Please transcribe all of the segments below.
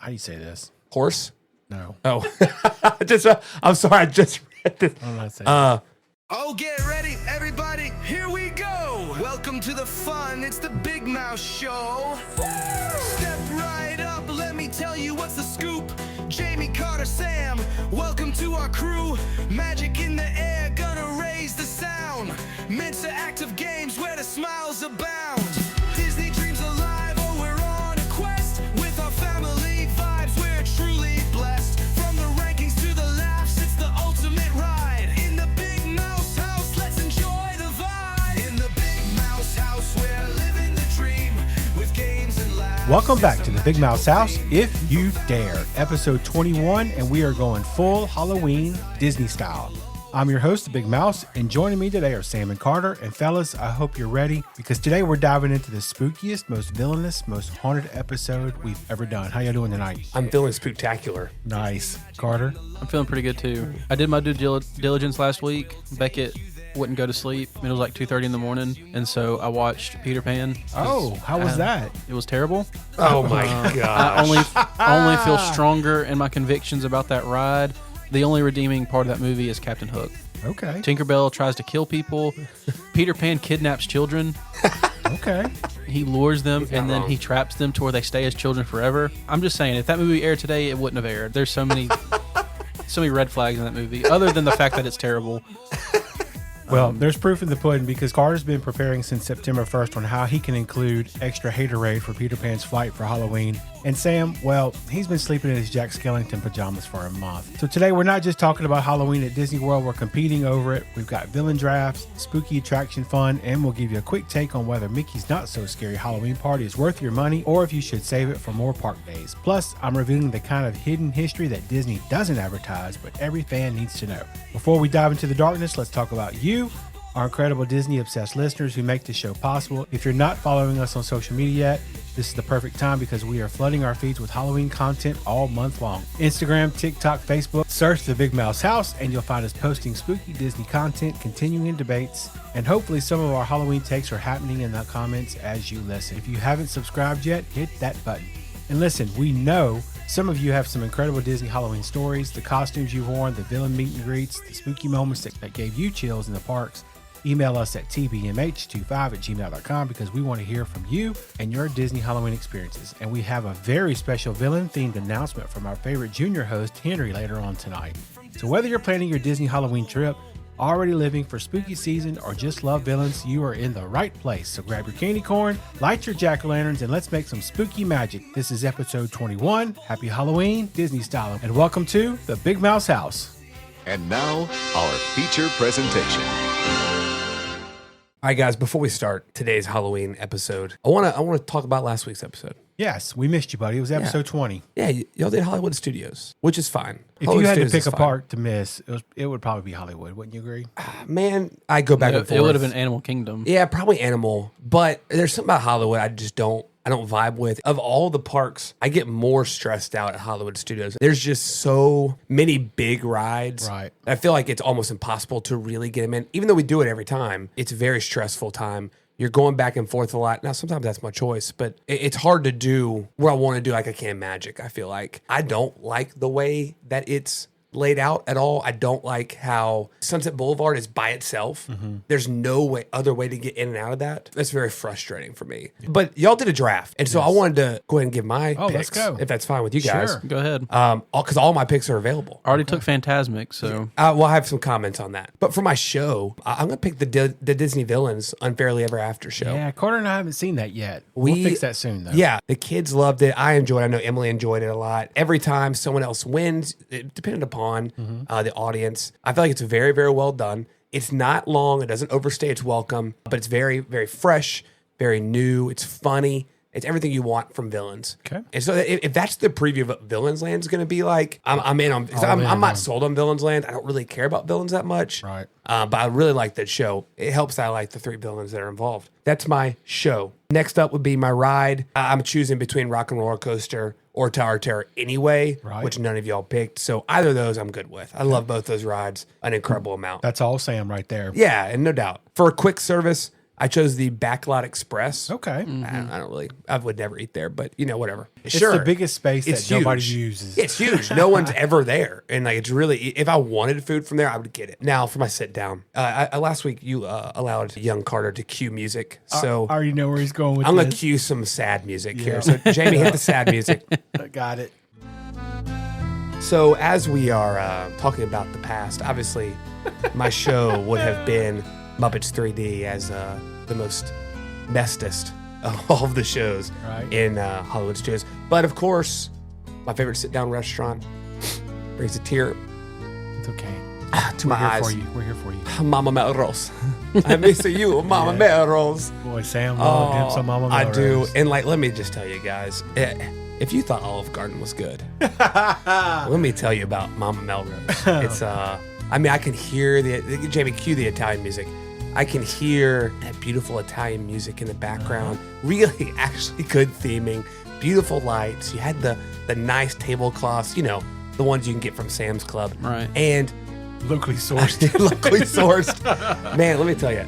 do you say this? Horse? No. Oh. I'm sorry. I just read this. I'm not saying Oh, get ready, everybody. Here we go. Welcome to the fun. It's the Big Mouse Show. Step right up. Let me tell you what's the scoop. Jamie, Carter, Sam. Welcome to our crew. Magic in the air. Gonna raise the sound. Mensa active games where the smiles abound. Disney dreams alive. Oh, we're on a quest. With our family vibes, we're truly blessed. From the rankings to the laughs, it's the ultimate ride. In the Big Mouse House, let's enjoy the vibe. In the Big Mouse House, we're living the dream. With games and laughs. Welcome back to the Big Mouse House, If You Dare, episode 21, and we are going full Halloween Disney style. I'm your host, the Big Mouse, and joining me today are Sam and Carter. And fellas, I hope you're ready, because today we're diving into the spookiest, most villainous, most haunted episode we've ever done. How y'all doing tonight? I'm feeling spooktacular. Nice. Carter? I'm feeling pretty good too. I did my due diligence last week. Beckett wouldn't go to sleep. It was like 2:30 in the morning, and so I watched Peter Pan. Oh, how was that? It was terrible. Oh my gosh. I only feel stronger in my convictions about that ride. The only redeeming part of that movie is Captain Hook. Okay. Tinkerbell tries to kill people. Peter Pan kidnaps children. Okay. He lures them, and then wrong. he traps them to where they stay as children forever. I'm just saying, if that movie aired today, it wouldn't have aired. There's so many red flags in that movie, other than the fact that it's terrible. Well, there's proof in the pudding, because Carter's been preparing since September 1st on how he can include extra haterade for Peter Pan's flight for Halloween. And Sam, well, he's been sleeping in his Jack Skellington pajamas for a month. So today we're not just talking about Halloween at Disney World, we're competing over it. We've got villain drafts, spooky attraction fun, and we'll give you a quick take on whether Mickey's Not So Scary Halloween Party is worth your money or if you should save it for more park days. Plus, I'm revealing the kind of hidden history that Disney doesn't advertise, but every fan needs to know. Before we dive into the darkness, let's talk about you, our incredible Disney-obsessed listeners who make this show possible. If you're not following us on social media yet, this is the perfect time, because we are flooding our feeds with Halloween content all month long. Instagram, TikTok, Facebook, search The Big Mouse House, and you'll find us posting spooky Disney content, continuing debates, and hopefully some of our Halloween takes are happening in the comments as you listen. If you haven't subscribed yet, hit that button. And listen, we know some of you have some incredible Disney Halloween stories, the costumes you've worn, the villain meet and greets, the spooky moments that gave you chills in the parks. Email us at tbmh25@gmail.com, because we want to hear from you and your Disney Halloween experiences. And we have a very special villain-themed announcement from our favorite junior host, Henry, later on tonight. So whether you're planning your Disney Halloween trip, already living for spooky season, or just love villains, you are in the right place. So grab your candy corn, light your jack-o'-lanterns, and let's make some spooky magic. This is episode 21. Happy Halloween, Disney style. And welcome to the Big Mouse House. And now, our feature presentation. All right, guys, before we start today's Halloween episode, I want to talk about last week's episode. Yes, we missed you, buddy. It was episode 20. Yeah, y'all did Hollywood Studios, which is fine. If Hollywood you had to Studios pick is a fine. park to miss, it would probably be Hollywood. Wouldn't you agree? Man, I go back and forth. It would have been Animal Kingdom. Yeah, probably Animal, but there's something about Hollywood I don't vibe with. Of all the parks, I get more stressed out at Hollywood Studios. There's just so many big rides. Right. I feel like it's almost impossible to really get them in. Even though we do it every time, it's a very stressful time. You're going back and forth a lot. Now, sometimes that's my choice, but it's hard to do what I want to do like I can Magic, I feel like. I don't like the way that it's laid out at all. I don't like how Sunset Boulevard is by itself. There's no other way to get in and out of that. That's very frustrating for me. But y'all did a draft, and so I wanted to go ahead and give my picks, let's go. if that's fine with you guys. Sure. Go ahead. Because all my picks are available. I already took Phantasmic, so Well, I have some comments on that. But for my show, I'm going to pick the Disney Villains Unfairly Ever After show. Yeah, Carter and I haven't seen that yet. We'll fix that soon, though. Yeah, the kids loved it. I enjoyed it. I know Emily enjoyed it a lot. Every time someone else wins, it depended upon the audience. I feel like it's very, very well done. It's not long. It doesn't overstay its welcome, but it's very, very fresh, very new. It's funny. It's everything you want from Villains. Okay. And so if that's the preview of what Villains Land is going to be like, I'm in on, because I'm not sold on Villains Land. I don't really care about villains that much. Right. But I really like that show. It helps that I like the three villains that are involved. That's my show. Next up would be my ride. I'm choosing between Rock and Roller Coaster or Tower of Terror anyway, which none of y'all picked. So either of those I'm good with. I love both those rides an incredible amount. That's all Sam right there. Yeah, and no doubt. For a quick service, I chose the Backlot Express. Okay. I would never eat there, but whatever. It's the biggest space that nobody uses. It's huge. No one's ever there. And like, it's really, if I wanted food from there, I would get it. Now for my sit down, last week you allowed young Carter to cue music. So I already know where he's going with I'm going to this. cue some sad music here. So Jamie, hit the sad music. Got it. So as we are talking about the past, obviously my show would have been Muppets 3D as the most bestest of all of the shows in Hollywood studios. But of course, my favorite sit-down restaurant brings a tear It's okay. to my eyes. We're here for you. Mama Melrose. I miss you, Mama Melrose. Boy, Sam loved him some Mama Melrose. I do. And like, let me just tell you guys, if you thought Olive Garden was good, let me tell you about Mama Melrose. It's I can hear Jamie, cue the Italian music. I can hear that beautiful Italian music in the background. Really, actually good theming. Beautiful lights. You had the nice tablecloths, the ones you can get from Sam's Club. Right. And locally sourced. locally sourced. Man, let me tell you,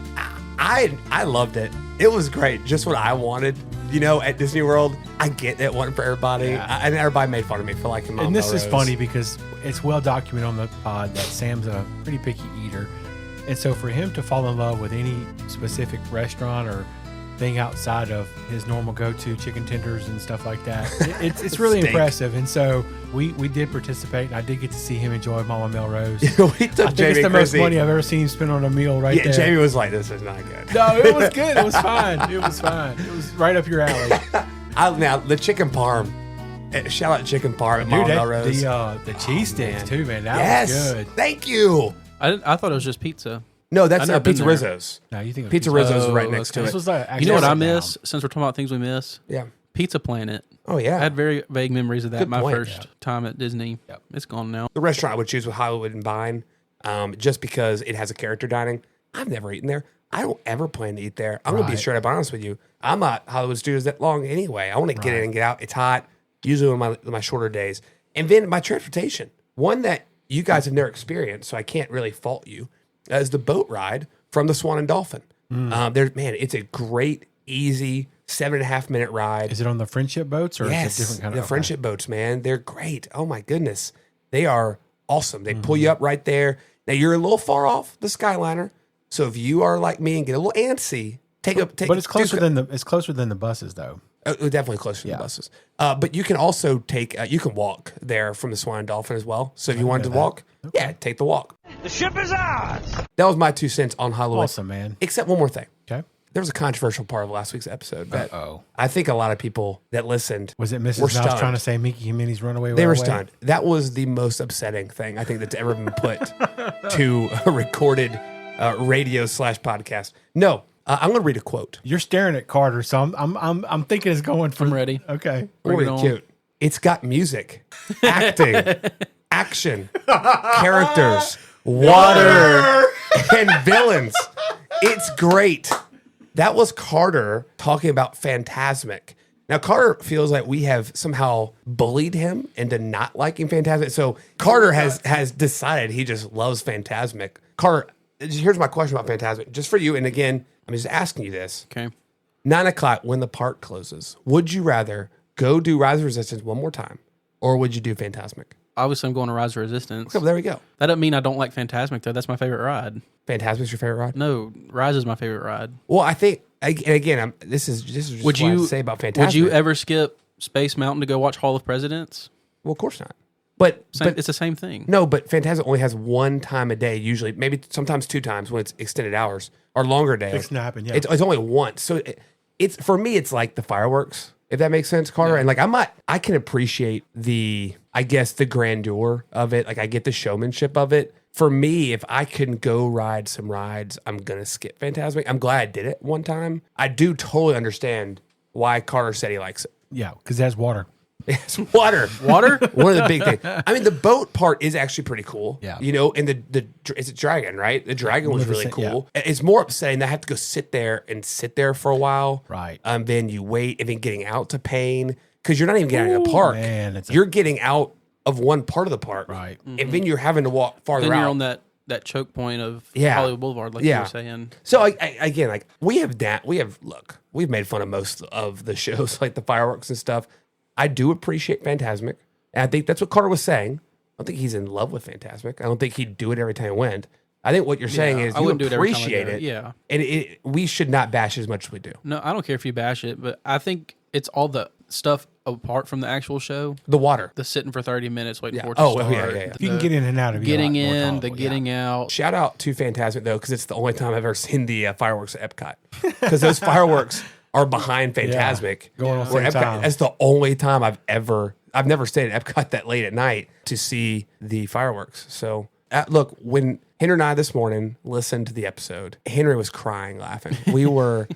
I loved it. It was great. Just what I wanted. At Disney World, I get it wasn't for everybody. And everybody made fun of me for liking Mama And this Melrose. is funny because it's well documented on the pod that Sam's a pretty picky eater. And so for him to fall in love with any specific restaurant or thing outside of his normal go-to chicken tenders and stuff like that, it's really Steak. impressive. And so we did participate, and I did get to see him enjoy Mama Melrose. We took I think Jamie it's the most crazy. money I've ever seen him spend on a meal right there. Jamie was like, "This is not good." No, it was good. It was fine. It was fine. It was right up your alley. Now the chicken parm. Shout out chicken parm at Mama Melrose. The cheese sticks too, man. That Yes, was good. thank you. I thought it was just pizza. No, that's I've never been Pizza there. Rizzo's. No, you think of Pizza Rizzo's Oh, right next to okay. it. This was like You know what I actually miss? Since we're talking about things we miss, Yeah. Pizza Planet. Oh yeah. I had very vague memories of that. Good My point. first time at Disney. Yep. It's gone now. The restaurant I would choose with Hollywood and Vine, just because it has a character dining. I've never eaten there. I don't ever plan to eat there. I'm gonna be Right. straight up honest with you. I'm not Hollywood Studios that long anyway. I want to get in and get out. It's hot. Usually on my shorter days, and then my transportation. One that you guys have never experienced, so I can't really fault you. Is the boat ride from the Swan and Dolphin. It's a great, easy 7.5 minute ride. Is it on the friendship boats or is it a different kind of the friendship boats, man. They're great. Oh my goodness. They are awesome. They pull you up right there. Now you're a little far off the Skyliner. So if you are like me and get a little antsy, take But it's closer than the buses though. definitely closer than the buses. But you can also take you can walk there from the Swan and Dolphin as well. So if you wanted to walk, take the walk. The ship is ours. That was my 2 cents on Hollywood. Awesome, man. Except one more thing. Okay. There was a controversial part of last week's episode that Uh-oh. I think a lot of people that listened Was it were Mrs. Mouse stunned. trying to say Mickey and Minnie's Runaway? They were Railway? stunned. That was the most upsetting thing I think that's ever been put to a recorded radio / podcast. No, I'm going to read a quote. You're staring at Carter, so I'm thinking it's going for. I'm ready. Okay. Bring it Really on. cute. It's got music, acting, action, characters, water, and villains. It's great. That was Carter talking about Phantasmic. Now, Carter feels like we have somehow bullied him into not liking Phantasmic. So Carter has decided he just loves Phantasmic. Carter, here's my question about Phantasmic, just for you. And again, I'm just asking you this. Okay. 9:00 when the park closes, would you rather go do Rise of Resistance one more time, or would you do Phantasmic? Obviously, I'm going to Rise of Resistance. Okay, well, there we go. That doesn't mean I don't like Phantasmic, though. That's my favorite ride. Phantasmic's your favorite ride? No, Rise is my favorite ride. Well, I think, and again, this is just Would what I you say about Phantasmic. Would you ever skip Space Mountain to go watch Hall of Presidents? Well, of course not. But It's the same thing. no, but Phantasmic only has one time a day, usually, maybe sometimes 2 times when it's extended hours or longer days. Fixing to happen, yeah. It's only once. So it's for me, it's like the fireworks, if that makes sense, Carter. And like, I can appreciate the grandeur of it. Like, I get the showmanship of it. For me, if I can go ride some rides, I'm going to skip Phantasmic. I'm glad I did it one time. I do totally understand why Carter said he likes it. Yeah, because it has water. It's water. Water? One of the big things. I mean, the boat part is actually pretty cool. Yeah. And it's a dragon, right? The dragon was really Maleficent, cool. It's more upsetting that I have to go sit there for a while. Right. Then you wait, and then getting out to pain, because you're not even getting out of the park. man, you're getting out of one part of the park. Right. And then you're having to walk farther Then out. you're on that that choke point of Yeah. Hollywood Boulevard, like you were saying. So again, like we've made fun of most of the shows, like the fireworks and stuff. I do appreciate Fantasmic, and I think that's what Carter was saying. I don't think he's in love with Fantasmic. I don't think he'd do it every time he went. I think what you're saying is I you wouldn't do it every time I appreciate go. it. Yeah. And we should not bash as much as we do. No, I don't care if you bash it, but I think it's all the stuff apart from the actual show. The water. The sitting for 30 minutes waiting Yeah. for it to Oh, start. yeah. If you can get in and out of Getting in, the getting out. Shout out to Fantasmic, though, because it's the only time I've ever seen the fireworks at Epcot. Because those fireworks are behind Fantasmic. Going on the Where same Epcot, time. that's the only time I've never stayed at Epcot that late at night to see the fireworks. So, look, when Henry and I this morning listened to the episode, Henry was crying, laughing. We were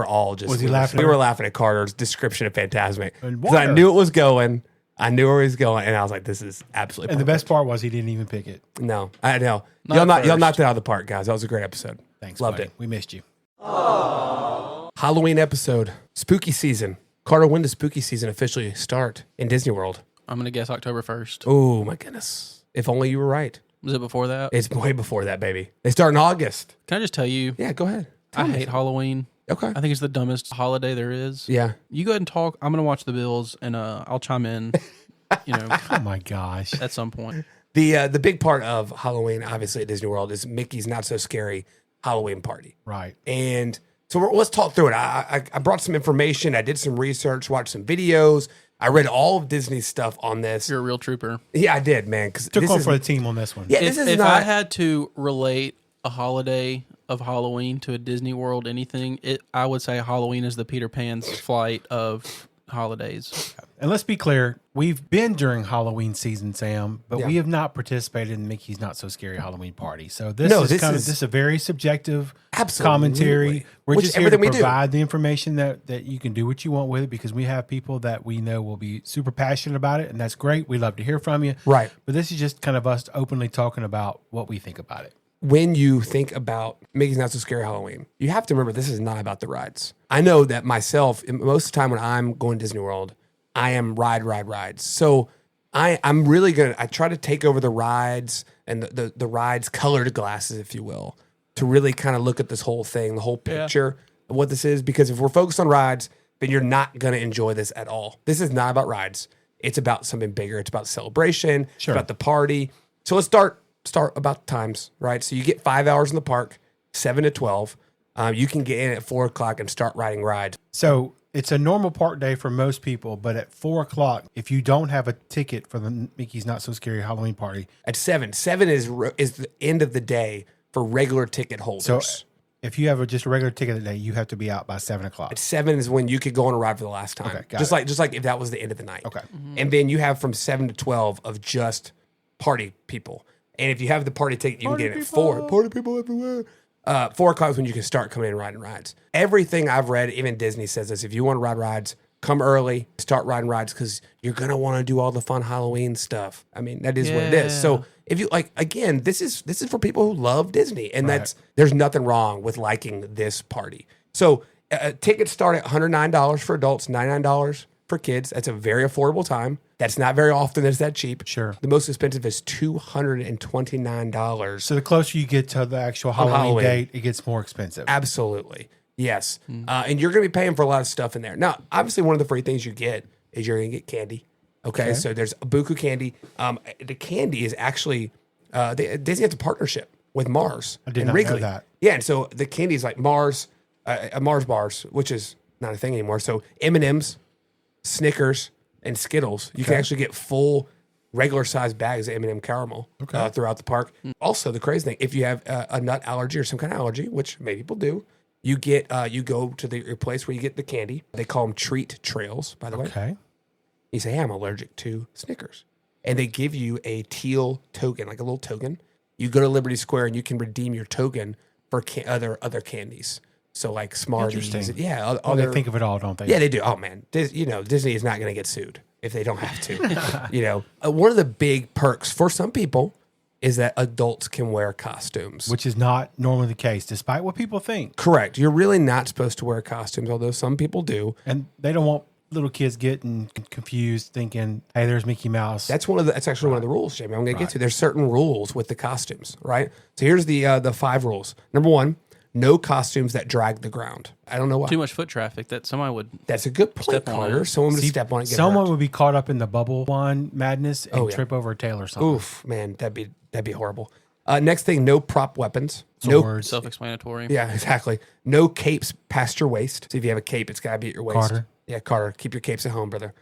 all just. Was he laughing? We were laughing at Carter's description of Fantasmic. And Because I water. knew it was going. I knew where he was going, and I was like, "This is absolutely." And the perfect. best part was he didn't even pick it. No, I know. Not Y'all at knocked first. that out of the park, guys. That was a great episode. Thanks, Loved buddy. it. We missed you. Halloween episode, spooky season. Carter, when does spooky season officially start in Disney World? I'm going to guess October 1st. Oh my goodness! If only you were right. Was it before that? It's way before that, baby. They start in August. Can I just tell you, Yeah, go ahead. I hate Halloween. Okay. I think it's the dumbest holiday there is. Yeah. You go ahead and talk. I'm going to watch the Bills, and I'll chime in, Oh my gosh. at some point. The big part of Halloween, obviously at Disney World, is Mickey's Not So Scary Halloween Party. Right. And so let's talk through it. I brought some information. I did some research, watched some videos. I read all of Disney's stuff on this. You're a real trooper. Yeah, I did, man. Because Took one for the team on this one. Yeah, this is If not. I had to relate a holiday of Halloween to a Disney World anything, I would say Halloween is the Peter Pan's flight of holidays. And let's be clear, we've been during Halloween season, Sam, but Yeah. we have not participated in Mickey's Not So Scary Halloween Party. So this No, is this kind is- of this is a very subjective Absolutely. commentary. We're Which just here to everything we do. provide the information that you can do what you want with it, because we have people that we know will be super passionate about it, and that's great. We love to hear from you. Right. But this is just kind of us openly talking about what we think about it. When you think about Mickey's Not So Scary Halloween, you have to remember this is not about the rides. I know that myself, most of the time when I'm going to Disney World, I am rides. So I'm really going to, I try to take over the rides and the rides colored glasses, if you will, to really kind of look at this whole thing, the whole picture of what this is. Because if we're focused on rides, then you're not going to enjoy this at all. This is not about rides. It's about something bigger. It's about celebration. Sure. It's about the party. So let's start about the times, right? So you get 5 hours in the park, 7 to 12. You can get in at 4 o'clock and start riding rides. So it's a normal park day for most people, but at 4 o'clock, if you don't have a ticket for the Mickey's Not So Scary Halloween Party, At 7 is the end of the day for regular ticket holders. so if you have just a regular ticket that day, you have to be out by 7 o'clock. At 7 is when you could go on a ride for the last time. Okay, got just it. like if that was the end of the night. Okay. And then you have from 7 to 12 of just party people. And if you have the party ticket, you can get it at 4. Party people everywhere. 4 o'clock is when you can start coming in and riding rides. Everything I've read, even Disney says this, if you want to ride rides, come early, start riding rides, because you're going to want to do all the fun Halloween stuff. I mean, that is what it is. So if you like, again, this is for people who love Disney, and there's nothing wrong with liking this party. So tickets start at $109 for adults, $99 for kids. That's a very affordable time. That's not very often it's that cheap. Sure. The most expensive is $229. So the closer you get to the actual Halloween date, it gets more expensive. Absolutely. Yes. And you're going to be paying for a lot of stuff in there. Now, obviously, one of the free things you get is you're going to get candy. Okay. So there's a buku candy. The candy is actually, Disney has a partnership with Mars I did and not know Wrigley. that. Yeah. And so the candy is like Mars bars, which is not a thing anymore. So M&M's, Snickers, and Skittles, you can actually get full regular sized bags of M&M caramel throughout the park. Also, the crazy thing, if you have a nut allergy or some kind of allergy, which many people do, you get you go to your place where you get the candy. They call them treat trails, by the way. Okay. You say, hey, I'm allergic to Snickers. And they give you a teal token, like a little token. You go to Liberty Square and you can redeem your token for other candies. So like Smarties. Interesting. Yeah. They think of it all, don't they? Yeah, they do. Oh man, Disney is not going to get sued if they don't have to. One of the big perks for some people is that adults can wear costumes. Which is not normally the case, despite what people think. Correct. You're really not supposed to wear costumes, although some people do. And they don't want little kids getting confused, thinking, "Hey, there's Mickey Mouse." That's actually one of the rules, Jamie. I'm going to get to. There's certain rules with the costumes, right? So here's the 5 rules. Number 1, no costumes that drag the ground. I don't know why. Too much foot traffic that somebody would. That's a good point, Step on Carter. it. Someone would step on it. And get Someone hurt. would be caught up in the bubble one madness and trip over a tail or something. Oof, man, that'd be horrible. Next thing, no prop weapons. Swords. Self-explanatory. Yeah, exactly. No capes past your waist. So if you have a cape, it's got to be at your waist. Carter. Yeah, Carter, keep your capes at home, brother.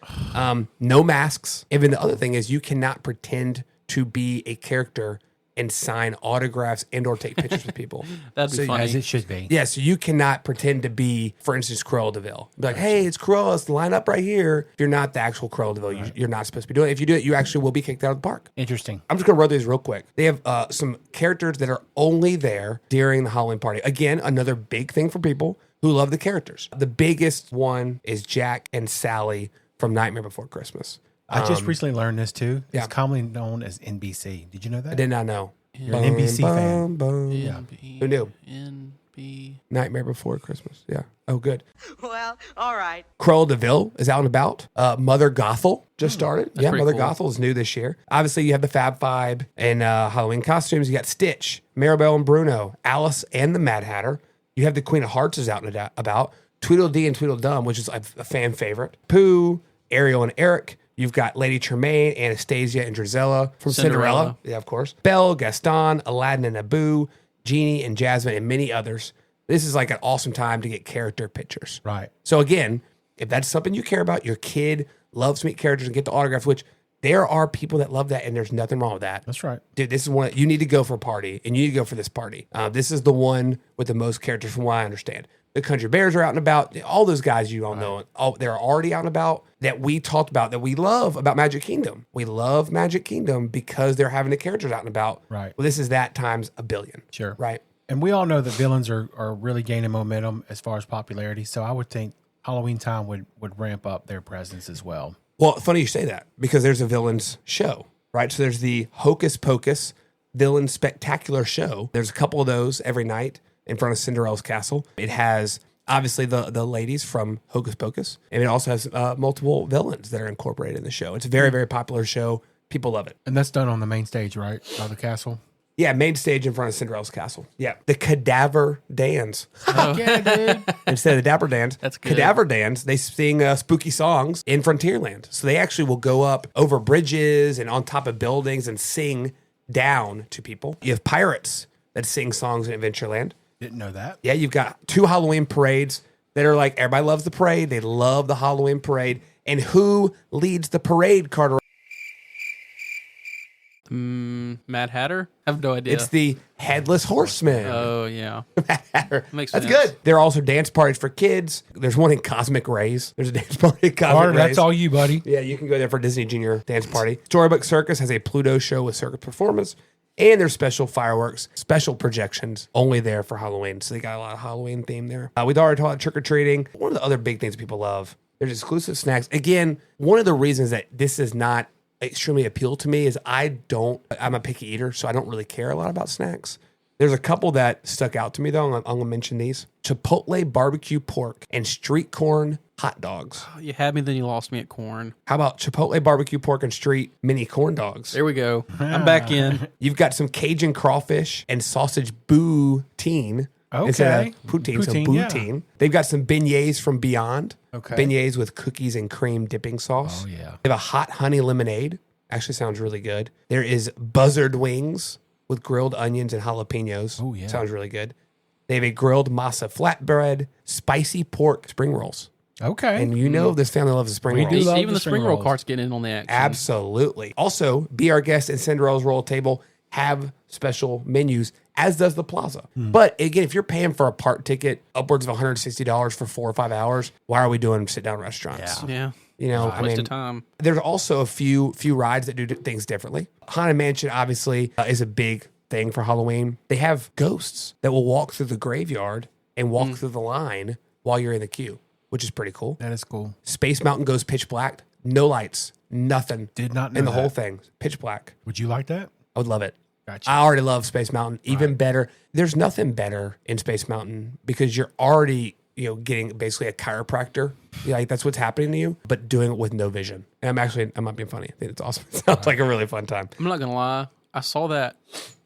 No masks. Even the other thing is you cannot pretend to be a character and sign autographs and or take pictures with people. That'd be funny. As it should be. Yeah, so you cannot pretend to be, for instance, Cruella de Vil. Be like, hey, it's Cruella. Let's line up right here. If you're not the actual Cruella de Vil, you're not supposed to be doing it. If you do it, you actually will be kicked out of the park. Interesting. I'm just going to run these real quick. They have some characters that are only there during the Halloween party. Again, another big thing for people who love the characters. The biggest one is Jack and Sally from Nightmare Before Christmas. I just recently learned this too. Yeah. It's commonly known as NBC. Did you know that? I did not know. You're an NBC fan. Who knew? NB. Nightmare Before Christmas. Yeah. Oh, good. Well, all right. Cruella de Vil is out and about. Mother Gothel just started. Yeah, pretty Mother cool. Gothel is new this year. Obviously, you have the Fab Five and Halloween costumes. You got Stitch, Maribel and Bruno, Alice and the Mad Hatter. You have the Queen of Hearts is out and about. Tweedledee and Tweedledum, which is a fan favorite. Pooh, Ariel and Eric. You've got Lady Tremaine, Anastasia, and Drizella from Cinderella. Yeah, of course. Belle, Gaston, Aladdin and Abu, Genie and Jasmine, and many others. This is like an awesome time to get character pictures. Right. So again, if that's something you care about, your kid loves to meet characters and get the autographs, which there are people that love that, and there's nothing wrong with that. That's right. Dude, this is one you need to go for a party, and you need to go for this party. This is the one with the most characters from what I understand. The Country Bears are out and about. All those guys you all know, they're already out and about that we talked about, that we love about Magic Kingdom. We love Magic Kingdom because they're having the characters out and about. Right. Well, this is that times a billion. Sure. Right. And we all know that villains are really gaining momentum as far as popularity. So I would think Halloween time would ramp up their presence as well. Well, funny you say that because there's a villains show, right? So there's the Hocus Pocus Villain Spectacular Show. There's a couple of those every night in front of Cinderella's castle. It has obviously the ladies from Hocus Pocus, and it also has multiple villains that are incorporated in the show. It's a very, very popular show. People love it. And that's done on the main stage, right? By the castle. Yeah, main stage in front of Cinderella's castle. Yeah, the Cadaver Dans. Yeah, dude. Instead of the Dapper Dans, That's good. Cadaver Dans, they sing spooky songs in Frontierland. So they actually will go up over bridges and on top of buildings and sing down to people. You have pirates that sing songs in Adventureland. Didn't know that. Yeah, you've got 2 Halloween parades that are like, everybody loves the parade. They love the Halloween parade. And who leads the parade, Carter? Mad Hatter? I have no idea. It's the Headless Horseman. Oh, yeah. Makes That's sense. good. There are also dance parties for kids. There's one in Cosmic Rays. There's a dance party in Cosmic Carter, Rays. that's all you, buddy. Yeah, you can go there for Disney Junior dance party. Storybook Circus has a Pluto show with circus performance. And there's special fireworks, special projections, only there for Halloween. So they got a lot of Halloween theme there. We'd already talked trick-or-treating. One of the other big things people love, there's exclusive snacks. Again, one of the reasons that this is not extremely appeal to me is I'm a picky eater, so I don't really care a lot about snacks. There's a couple that stuck out to me, though. I'm going to mention these. Chipotle barbecue pork and street corn hot dogs. You had me, then you lost me at corn. How about Chipotle barbecue pork and street mini corn dogs? There we go. I'm back in. You've got some Cajun crawfish and sausage boutine. Okay. Instead of poutine, so Poutine, yeah. boutine. They've got some beignets from Beyond. Okay. Beignets with cookies and cream dipping sauce. Oh, yeah. They have a hot honey lemonade. Actually sounds really good. There is buzzard wings with grilled onions and jalapenos. Oh, yeah. Sounds really good. They have a grilled masa flatbread, spicy pork spring rolls. Okay. And you know this family loves the spring We rolls. do love Even the the spring spring roll rolls. cart's getting in on the action. Absolutely. Also, Be Our Guest and Cinderella's Royal Table have special menus, as does the Plaza. But again, if you're paying for a park ticket upwards of $160 for 4 or 5 hours, why are we doing sit-down restaurants? Yeah. You know, I Waste mean, of time. there's also a few rides that do things differently. Haunted Mansion, obviously, is a big thing for Halloween. They have ghosts that will walk through the graveyard and walk through the line while you're in the queue, which is pretty cool. That is cool. Space Mountain goes pitch black, no lights, nothing. Did not know in the whole that. thing, pitch black. Would you like that? I would love it. Gotcha. I already love Space Mountain. Even better. There's nothing better in Space Mountain because you're getting basically a chiropractor. Yeah, like that's what's happening to you, but doing it with no vision. And I'm not being funny. I think it's awesome. It sounds like a really fun time. I'm not gonna lie. I saw that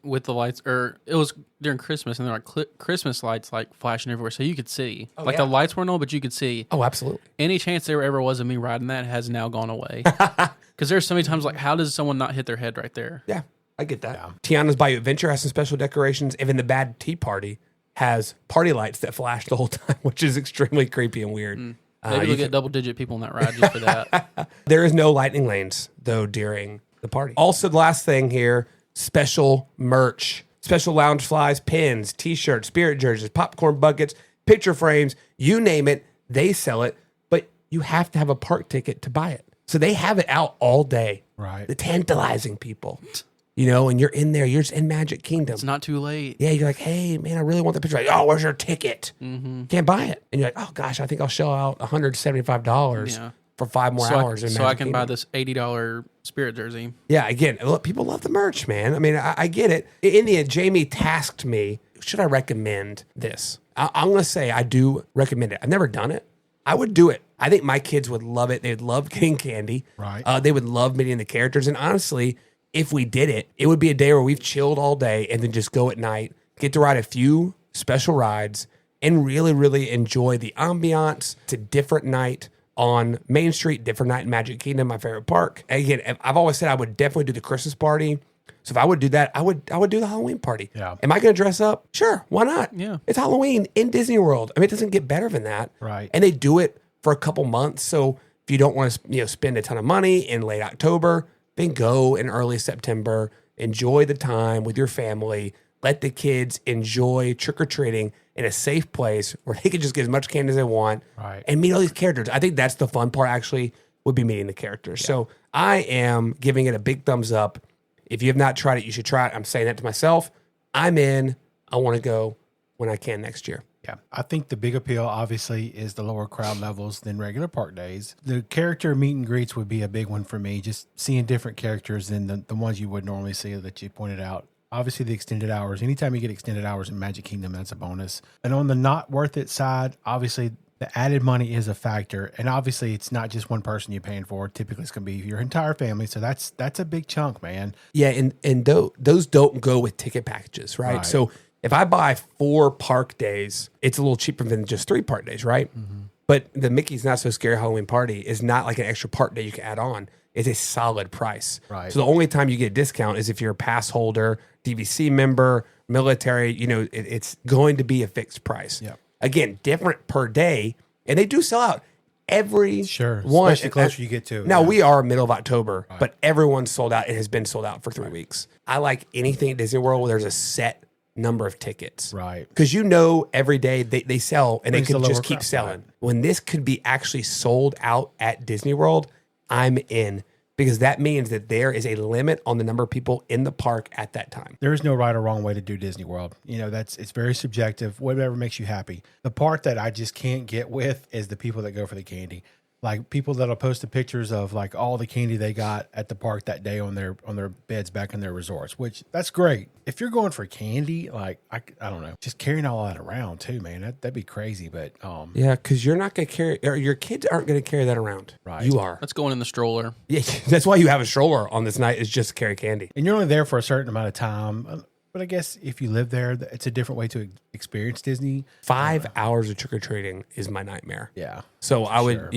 with the lights, or it was during Christmas, and they're like Christmas lights like flashing everywhere, so you could see. The lights weren't on, but you could see. Oh, absolutely. Any chance there ever was of me riding that has now gone away. Because there's so many times like, how does someone not hit their head right there? Yeah, I get that. Yeah. Tiana's Bayou Adventure has some special decorations. Even the Bad Tea Party has party lights that flash the whole time, which is extremely creepy and weird. Maybe we'll get double-digit people on that ride just for that. There is no lightning lanes, though, during the party. Also, the last thing here, special merch. Special lounge flies, pins, T-shirts, spirit jerseys, popcorn buckets, picture frames, you name it, they sell it. But you have to have a park ticket to buy it. So they have it out all day. Right. The tantalizing people. And you're in there, you're just in Magic Kingdom. It's not too late. Yeah, you're like, hey, man, I really want the picture. Like, oh, where's your ticket? Can't buy it. And you're like, oh, gosh, I think I'll shell out $175 for 5 more hours. So I can buy this $80 spirit jersey. Yeah, again, look, people love the merch, man. I mean, I get it. In the end, Jamie tasked me, should I recommend this? I'm going to say I do recommend it. I've never done it. I would do it. I think my kids would love it. They would love getting candy. Right. They would love meeting the characters. And honestly, if we did it, it would be a day where we've chilled all day and then just go at night, get to ride a few special rides, and really, really enjoy the ambiance. It's a different night on Main Street, different night in Magic Kingdom, my favorite park. Again, I've always said I would definitely do the Christmas party. So if I would do that, I would do the Halloween party. Yeah. Am I going to dress up? Sure. Why not? Yeah. It's Halloween in Disney World. I mean, it doesn't get better than that. Right. And they do it for a couple months. So if you don't want to, spend a ton of money in late October, then go in early September. Enjoy the time with your family. Let the kids enjoy trick-or-treating in a safe place where they can just get as much candy as they want and meet all these characters. I think that's the fun part, actually, would be meeting the characters. Yeah. So I am giving it a big thumbs up. If you have not tried it, you should try it. I'm saying that to myself. I'm in. I want to go when I can next year. Yeah, I think the big appeal, obviously, is the lower crowd levels than regular park days. The character meet and greets would be a big one for me, just seeing different characters than the ones you would normally see that you pointed out. Obviously, the extended hours. Anytime you get extended hours in Magic Kingdom, that's a bonus. And on the not worth it side, obviously, the added money is a factor. And obviously, it's not just one person you're paying for. Typically, it's going to be your entire family. So that's a big chunk, man. Yeah, and those don't go with ticket packages, right? So if I buy 4 park days, it's a little cheaper than just 3 park days, right? Mm-hmm. But the Mickey's Not So Scary Halloween Party is not like an extra park day you can add on. It's a solid price. Right. So the only time you get a discount is if you're a pass holder, DVC member, military, it's going to be a fixed price. Yep. Again, different per day. And they do sell out every one. Especially closer you get to it. Now, we are middle of October, but everyone's sold out. It has been sold out for 3 weeks. I like anything at Disney World where there's a set number of tickets. Right. Because every day they sell and they could just keep selling. Right. When this could be actually sold out at Disney World, I'm in. Because that means that there is a limit on the number of people in the park at that time. There is no right or wrong way to do Disney World. It's very subjective, whatever makes you happy. The part that I just can't get with is the people that go for the candy. Like people that'll post the pictures of like all the candy they got at the park that day on their beds back in their resorts, which that's great. If you're going for candy, like I don't know, just carrying all that around too, man, that'd be crazy. But yeah, because you're not going to carry, or your kids aren't going to carry that around. Right, you are. That's going in the stroller. Yeah, that's why you have a stroller on this night, is just to carry candy. And you're only there for a certain amount of time. But I guess if you live there, it's a different way to experience Disney. 5 hours of trick-or-treating is my nightmare. Yeah. So I would,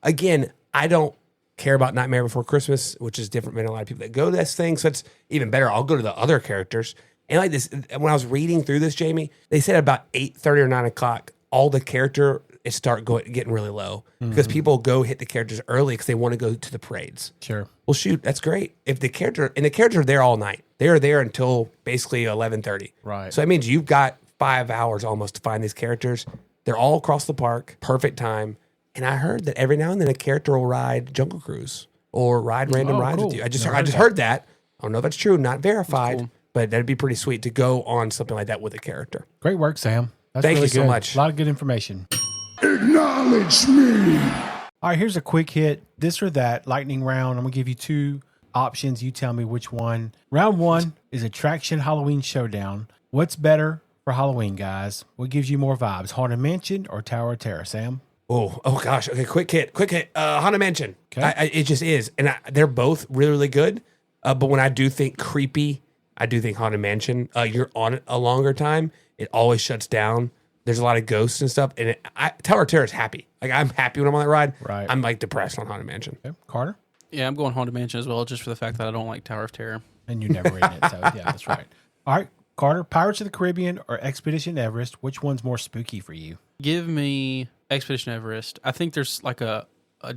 again, I don't care about Nightmare Before Christmas, which is different than a lot of people that go to this thing. So it's even better. I'll go to the other characters. And like this, when I was reading through this, Jamie, they said about 8:30 or 9 o'clock, all the character start getting really low because people go hit the characters early because they want to go to the parades. Sure. Well, shoot, that's great. If the characters are there all night, they are there until basically 11:30. Right. So that means you've got 5 hours almost to find these characters. They're all across the park, perfect time. And I heard that every now and then a character will ride Jungle Cruise or ride random rides with you. I just heard that. I don't know if that's true, not verified, cool. But that'd be pretty sweet to go on something like that with a character. Great work, Sam. That's Thank really you so good. much. A lot of good information. Acknowledge me. All right, here's a quick hit. This or that, lightning round. I'm going to give you 2 options. You tell me which one. Round 1 is Attraction Halloween Showdown. What's better, for Halloween, guys. What gives you more vibes, Haunted Mansion or Tower of Terror, Sam? Oh gosh. Okay, quick hit. Haunted Mansion. Okay. It just is, and they're both really, really good. But when I do think creepy, I do think Haunted Mansion. You're on it a longer time. It always shuts down. There's a lot of ghosts and stuff. And Tower of Terror is happy. Like, I'm happy when I'm on that ride. Right. I'm like depressed on Haunted Mansion. Okay. Carter? Yeah, I'm going Haunted Mansion as well, just for the fact that I don't like Tower of Terror. And you never read it, so yeah, that's right. All right, Carter, Pirates of the Caribbean or Expedition Everest, which one's more spooky for you? Give me Expedition Everest. I think there's like a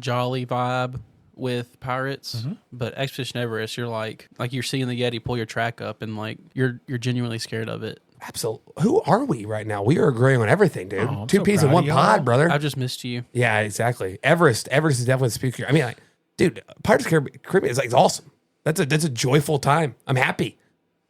jolly vibe with pirates, but Expedition Everest, you're like you're seeing the Yeti pull your track up, and like you're genuinely scared of it. Absolutely. Who are we right now? We are agreeing on everything, dude. Oh, I'm Two so peas in proud one of y'all. pod, brother. I've just missed you. Yeah, exactly. Everest is definitely spookier. I mean, like, dude, Pirates of the Caribbean is like, it's awesome. That's a joyful time. I'm happy.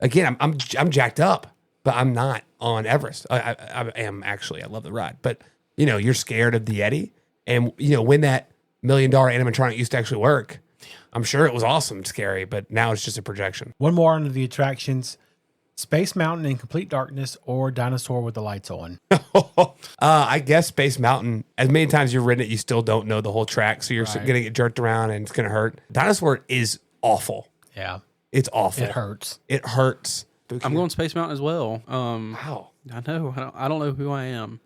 Again, I'm jacked up, but I'm not on Everest. I am actually. I love the ride, but you're scared of the Yeti, and when that $1 million animatronic used to actually work, I'm sure it was awesome, scary, but now it's just a projection. One more under the attractions: Space Mountain in complete darkness or Dinosaur with the lights on? I guess Space Mountain, as many times you've ridden it, you still don't know the whole track, so you're going to get jerked around and it's going to hurt. Dinosaur is awful. Yeah, It's awful. it hurts. It hurts. I'm going Space Mountain as well. Wow. I know. I don't know who I am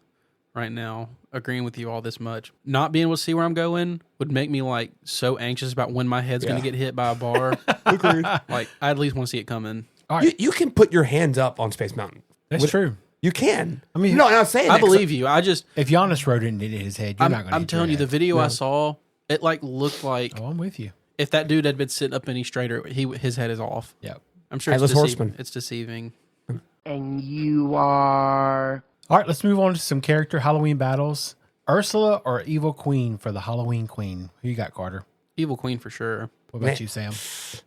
right now, agreeing with you all this much. Not being able to see where I'm going would make me like so anxious about when my head's going to get hit by a bar. Agreed. Like, I at least want to see it coming. All right, You can put your hands up on Space Mountain. that's true. You can. I mean, no, I'm not saying I that 'cause believe you. I just, If Giannis wrote it in his head, you're not going to. I'm telling you, the video I saw, it like looked like Oh, I'm with you. if that dude had been sitting up any straighter, his head is off. Yep. I'm sure Headless it's deceiving. Horseman. It's deceiving. And you are. All right, let's move on to some character Halloween battles. Ursula or Evil Queen for the Halloween Queen? Who you got, Carter? Evil Queen for sure. What about you, Sam?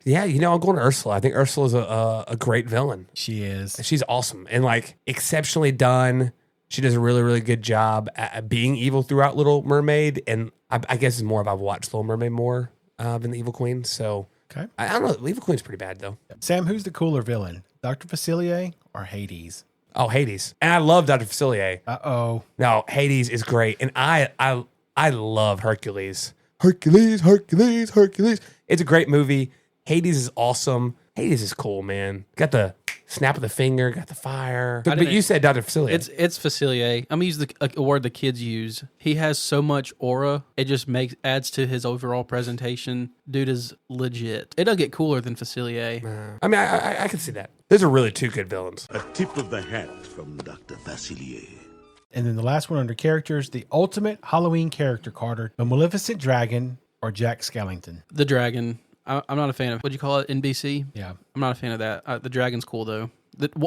Yeah, I'm going to Ursula. I think Ursula's a great villain. She is. She's awesome and like exceptionally done. She does a really, really good job at being evil throughout Little Mermaid. And I guess it's more of I've watched Little Mermaid more than the Evil Queen. So Okay. I don't know. The Evil Queen's pretty bad though. Sam, who's the cooler villain? Dr. Facilier or Hades? Oh, Hades. And I love Dr. Facilier. Uh-oh. No, Hades is great. And I love Hercules. Hercules. It's a great movie. Hades is awesome. Hades is cool, man. Got the snap of the finger, got the fire. But didn't- you said Dr. Facilier. It's Facilier. I'm gonna use a word the kids use. He has so much aura. It just adds to his overall presentation. Dude is legit. It doesn't get cooler than Facilier. I mean, I can see that. Those are really two good villains. A tip of the hat from Dr. Facilier. And then the last one under characters, the ultimate Halloween character, Carter, the Maleficent Dragon or Jack Skellington? The dragon. I'm not a fan of. What'd you call it? NBC. Yeah. I'm not a fan of that. The dragon's cool though.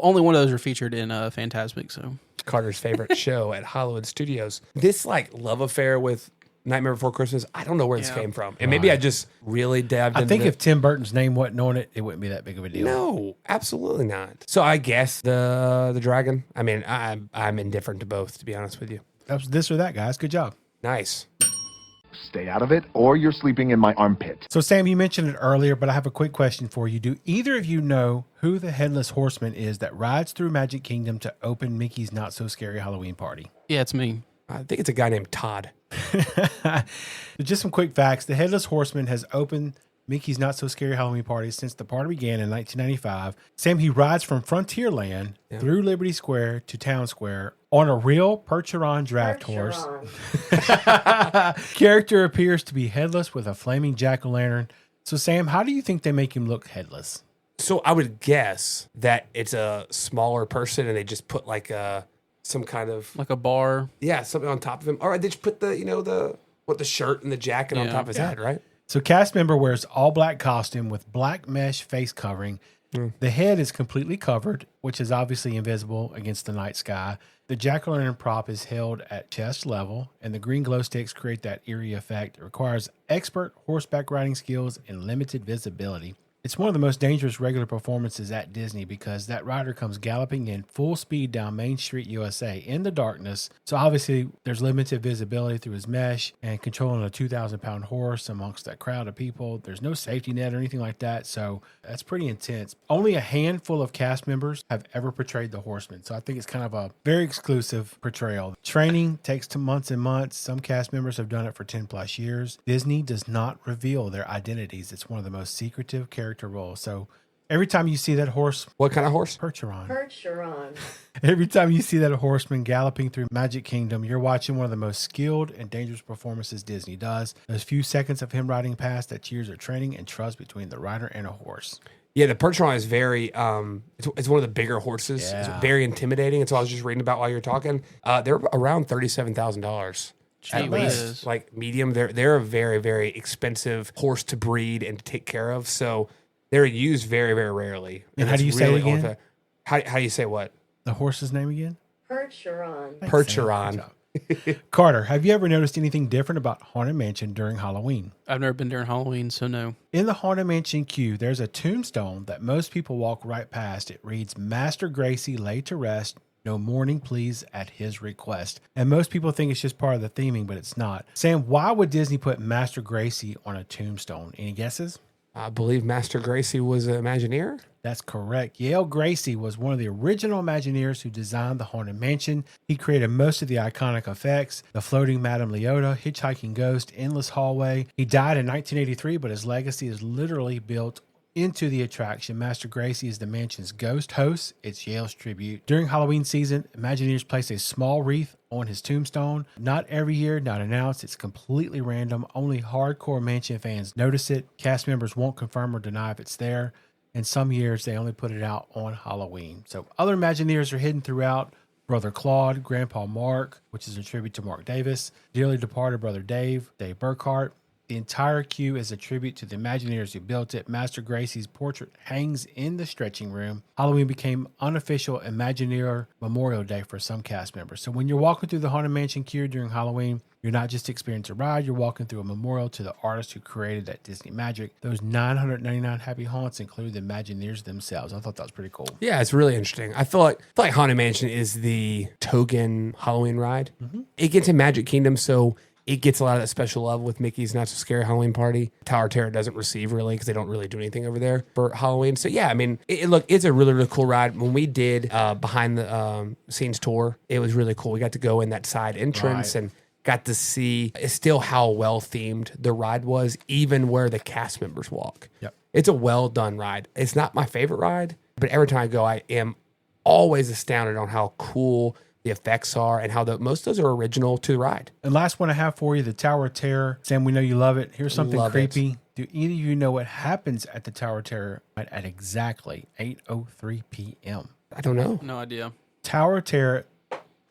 Only one of those are featured in Fantasmic. So Carter's favorite show at Hollywood Studios. This like love affair with Nightmare Before Christmas, I don't know where this came from. And maybe I just really dived I into think it. if Tim Burton's name wasn't on it, it wouldn't be that big of a deal. No, absolutely not. So I guess the dragon. I mean, I'm indifferent to both, to be honest with you. That was this or that, guys. Good job. Nice. Stay out of it, or you're sleeping in my armpit. So, Sam, you mentioned it earlier, but I have a quick question for you. Do either of you know who the Headless Horseman is that rides through Magic Kingdom to open Mickey's Not So Scary Halloween Party? yeah, it's me. I think it's a guy named Todd. Just some quick facts. The Headless Horseman has opened Mickey's Not So Scary Halloween Party since the party began in 1995. Sam, he rides from Frontierland through Liberty Square to Town Square on a real Percheron draft horse. Character appears to be headless with a flaming jack-o'-lantern. So, Sam, how do you think they make him look headless? So I would guess that it's a smaller person and they just put like some kind of Like a bar. something on top of him. All right, they just put the shirt and the jacket on Yeah. top of his head, right? So cast member wears all black costume with black mesh face covering. The head is completely covered, which is obviously invisible against the night sky. The jack-o'-lantern prop is held at chest level, and the green glow sticks create that eerie effect. It requires expert horseback riding skills and limited visibility. It's one of the most dangerous regular performances at Disney because that rider comes galloping in full speed down Main Street, USA in the darkness. So obviously there's limited visibility through his mesh and controlling a 2,000-pound horse amongst that crowd of people. There's no safety net or anything like that. So that's pretty intense. Only a handful of cast members have ever portrayed the horseman. So I think it's kind of a very exclusive portrayal. Training takes months and months. Some cast members have done it for 10 plus years. Disney does not reveal their identities. It's one of the most secretive character roles. So every time you see that horse, What kind of horse? Percheron. every time you see that horseman galloping through Magic Kingdom, you're watching one of the most skilled and dangerous performances Disney does. Those few seconds of him riding past, that's years of training and trust between the rider and a horse. Yeah, the Percheron is very, it's one of the bigger horses. Yeah. It's very intimidating. It's what I was just reading about while you were talking. They're around $37,000. At least, like medium. They're a very, very expensive horse to breed and to take care of. So they're used very, very rarely. And how do you say it again? How do you say what? The horse's name again? Percheron. Percheron. Carter, have you ever noticed anything different about Haunted Mansion during Halloween? I've never been during Halloween, so no. In the Haunted Mansion queue, there's a tombstone that most people walk right past. It reads, Master Gracie laid to rest. No mourning, please, at his request. And most people think it's just part of the theming, but it's not. Sam, why would Disney put Master Gracie on a tombstone? Any guesses? I believe Master Gracie was an Imagineer. That's correct. Yale Gracie was one of the original Imagineers who designed the Haunted Mansion. He created most of the iconic effects, the floating Madame Leota, hitchhiking ghost, endless hallway. He died in 1983, but his legacy is literally built into the attraction. Master Gracie is the mansion's ghost host. It's Yale's tribute. During Halloween season, Imagineers place a small wreath on his tombstone. Not every year, not announced. It's completely random. Only hardcore mansion fans notice it. Cast members won't confirm or deny if it's there. And some years, they only put it out on Halloween. So other Imagineers are hidden throughout. Brother Claude, Grandpa Mark, which is a tribute to Mark Davis, dearly departed Brother Dave Burkhart. The entire queue is a tribute to the Imagineers who built it. Master Gracie's portrait hangs in the stretching room. Halloween became unofficial Imagineer Memorial Day for some cast members. So when you're walking through the Haunted Mansion queue during Halloween, you're not just experiencing a ride, you're walking through a memorial to the artists who created that Disney magic. Those 999 happy haunts include the Imagineers themselves. I thought that was pretty cool. Yeah, it's really interesting. I feel like Haunted Mansion is the token Halloween ride. Mm-hmm. It gets in Magic Kingdom, so it gets a lot of that special love with Mickey's Not So Scary Halloween Party. Tower of Terror doesn't receive really because they don't really do anything over there for Halloween. So yeah, I mean, it's a really, really cool ride. When we did behind the scenes tour, it was really cool. We got to go in that side entrance and got to see still how well themed the ride was, even where the cast members walk. Yep. It's a well done ride. It's not my favorite ride, but every time I go, I am always astounded on how cool the effects are and how most of those are original to the ride. And last one I have for you, the Tower of Terror. Sam, we know you love it. Here's something creepy. Do either of you know what happens at the Tower of Terror at exactly 8:03 p.m.? I don't know. No idea. Tower of Terror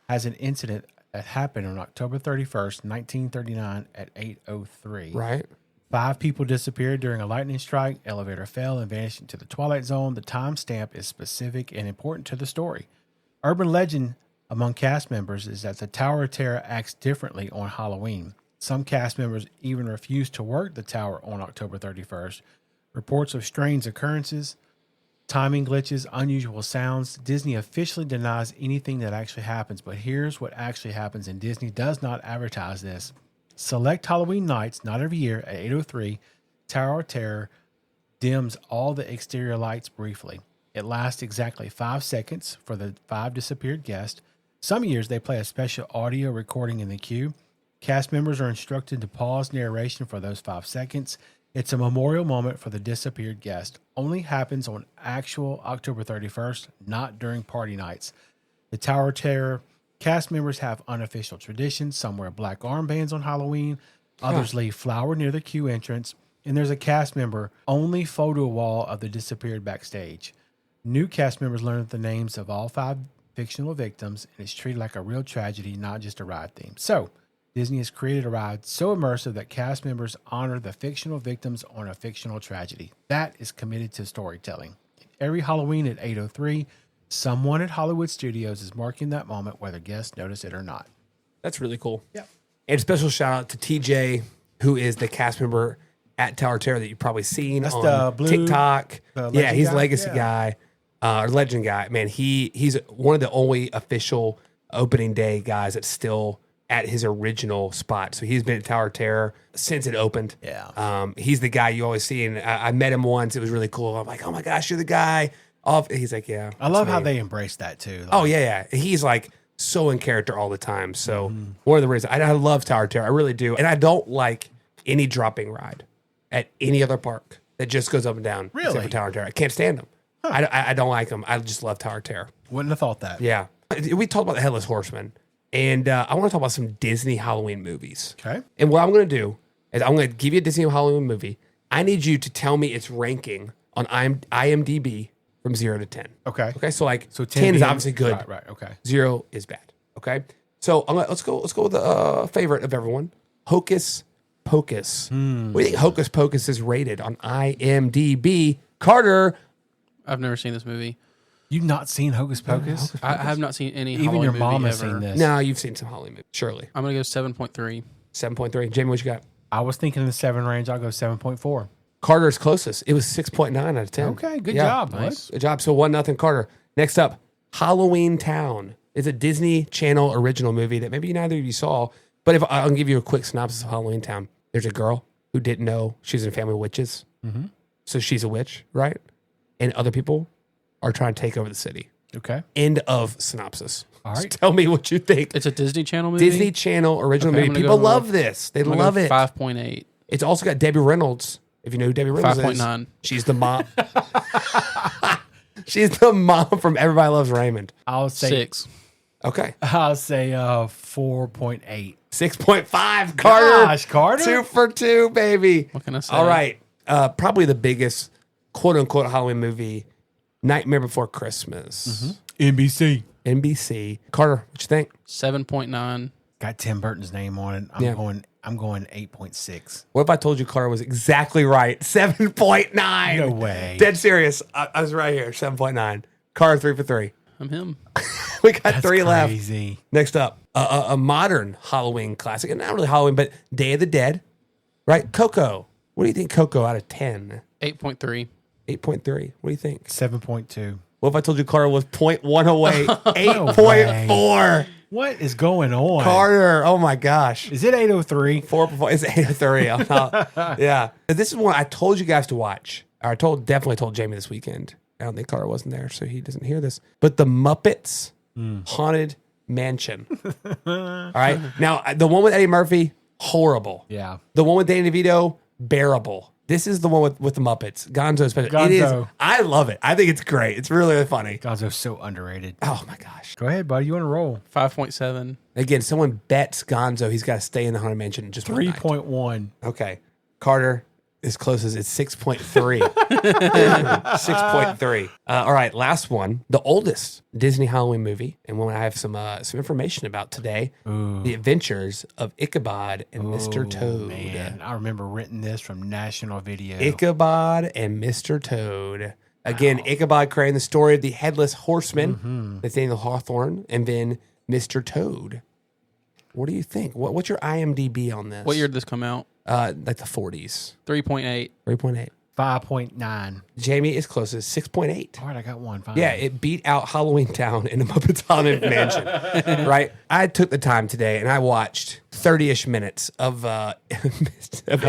has an incident that happened on October 31st, 1939 at 8:03. Right. 5 people disappeared during a lightning strike. Elevator fell and vanished into the Twilight Zone. The timestamp is specific and important to the story. Urban legend among cast members is that the Tower of Terror acts differently on Halloween. Some cast members even refuse to work the tower on October 31st. Reports of strange occurrences, timing glitches, unusual sounds. Disney officially denies anything that actually happens, but here's what actually happens, and Disney does not advertise this. Select Halloween nights, not every year, at 8:03, Tower of Terror dims all the exterior lights briefly. It lasts exactly 5 seconds for the 5 disappeared guests. Some years they play a special audio recording in the queue. Cast members are instructed to pause narration for those 5 seconds. It's a memorial moment for the disappeared guest. Only happens on actual October 31st, not during party nights. The Tower of Terror cast members have unofficial traditions. Some wear black armbands on Halloween. Others leave flour near the queue entrance. And there's a cast member only photo wall of the disappeared backstage. New cast members learn the names of all 5 fictional victims, and it's treated like a real tragedy, not just a ride theme. So, Disney has created a ride so immersive that cast members honor the fictional victims on a fictional tragedy. That is committed to storytelling. Every Halloween at 8:03, someone at Hollywood Studios is marking that moment, whether guests notice it or not. That's really cool. Yeah. And a special shout out to TJ, who is the cast member at Tower of Terror that you've probably seen That's on the blue- TikTok. the Yeah, legend he's guy? legacy Yeah. guy, or legend guy. Man, he's one of the only official opening day guys that's still at his original spot. So he's been at Tower of Terror since it opened. Yeah. He's the guy you always see, and I met him once. It was really cool. I'm like, oh my gosh, you're the guy. He's like, yeah. I love it's how me. they embrace that too. Like, Oh yeah. He's like so in character all the time. So one of the reasons I love Tower of Terror, I really do, and I don't like any dropping ride at any other park that just goes up and down. Really? Except for Tower of Terror, I can't stand them. I don't like them. I just love Tower of Terror. Wouldn't have thought that. Yeah, we talked about the Headless Horseman, and I want to talk about some Disney Halloween movies. Okay. And what I'm going to do is I'm going to give you a Disney Halloween movie. I need you to tell me its ranking on IMDb from 0 to 10. Okay. Okay. So like, So 10 is being- obviously good. Right. Okay. 0 is bad. Okay. So let's go with the favorite of everyone, Hocus Pocus. What do you think Hocus Pocus is rated on IMDb? Carter. I've never seen this movie. You've not seen Hocus Pocus? I have not seen any Even Halloween your movie mom has ever. seen this. No, you've seen some Halloween movies, surely. I'm going to go 7.3. 7.3. Jamie, what you got? I was thinking in the 7 range. I'll go 7.4. Carter's closest. It was 6.9 out of 10. Okay, good Yeah. job, bud. Nice. Good job. So 1-0 Carter. Next up, Halloween Town. It's a Disney Channel original movie that maybe neither of you saw. But if I'll give you a quick synopsis of Halloween Town. There's a girl who didn't know she's in a family of witches. Mm-hmm. So she's a witch, right? And other people are trying to take over the city. Okay. End of synopsis. All So right. tell me what you think. It's a Disney Channel movie? Disney Channel original Okay, I'm movie. gonna People go- love this. They I'm gonna go love it. 5.8. It's also got Debbie Reynolds. If you know who Debbie Reynolds is. 5.9. She's the mom. She's the mom from Everybody Loves Raymond. I'll say 6. Okay. 4.8. 6.5. Carter. Gosh, Carter. 2 for 2, baby. What can I say? All right. Probably the biggest quote unquote Halloween movie, Nightmare Before Christmas. NBC. NBC. Carter, what you think? 7.9. Got Tim Burton's name on it. I'm going 8.6. What if I told you Carter was exactly right? 7.9. No way. Dead serious. I was right here. 7.9. Carter, 3 for 3. I'm him. We got That's 3 left. crazy. Next up, a modern Halloween classic, and not really Halloween, but Day of the Dead, right? Coco. What do you think, Coco, out of 10? 8.3. 8.3. What do you think? 7.2. What if I told you Carter was 0.1 away? No 8.4. What is going on? Carter, oh my gosh. Is it 803? 4.4. It's 8.3. I'm not. Yeah. This is one I told you guys to watch. Or I definitely told Jamie this weekend. I don't think Carter wasn't there, so he doesn't hear this. But the Muppets Haunted Mansion. All right. Now, the one with Eddie Murphy, horrible. Yeah. The one with Danny DeVito, bearable. This is the one with the Muppets. Gonzo especially. It is. Gonzo. I love it. I think it's great. It's really, really funny. Gonzo's so underrated. Oh my gosh. Go ahead, buddy. You want to roll? 5.7. Again, someone bets Gonzo he's got to stay in the Haunted Mansion just one night. 3.1. Okay. Carter, as close as it's 6.3. 6.3. All right, last one. The oldest Disney Halloween movie, and one I have some information about today. The Adventures of Ichabod and Mr. Toad. Man, I remember renting this from National Video. Ichabod and Mr. Toad. Again, Ichabod creating the story of the Headless Horseman, Nathaniel Hawthorne, and then Mr. Toad. What do you think? What's your IMDb on this? What year did this come out? Like the 40s. 3.8. 3.8. 5.9. Jamie is closest, 6.8. All right, I got one. Fine. Yeah, it beat out Halloween Town and the Muppets Haunted Mansion. Right? I took the time today and I watched 30-ish minutes of How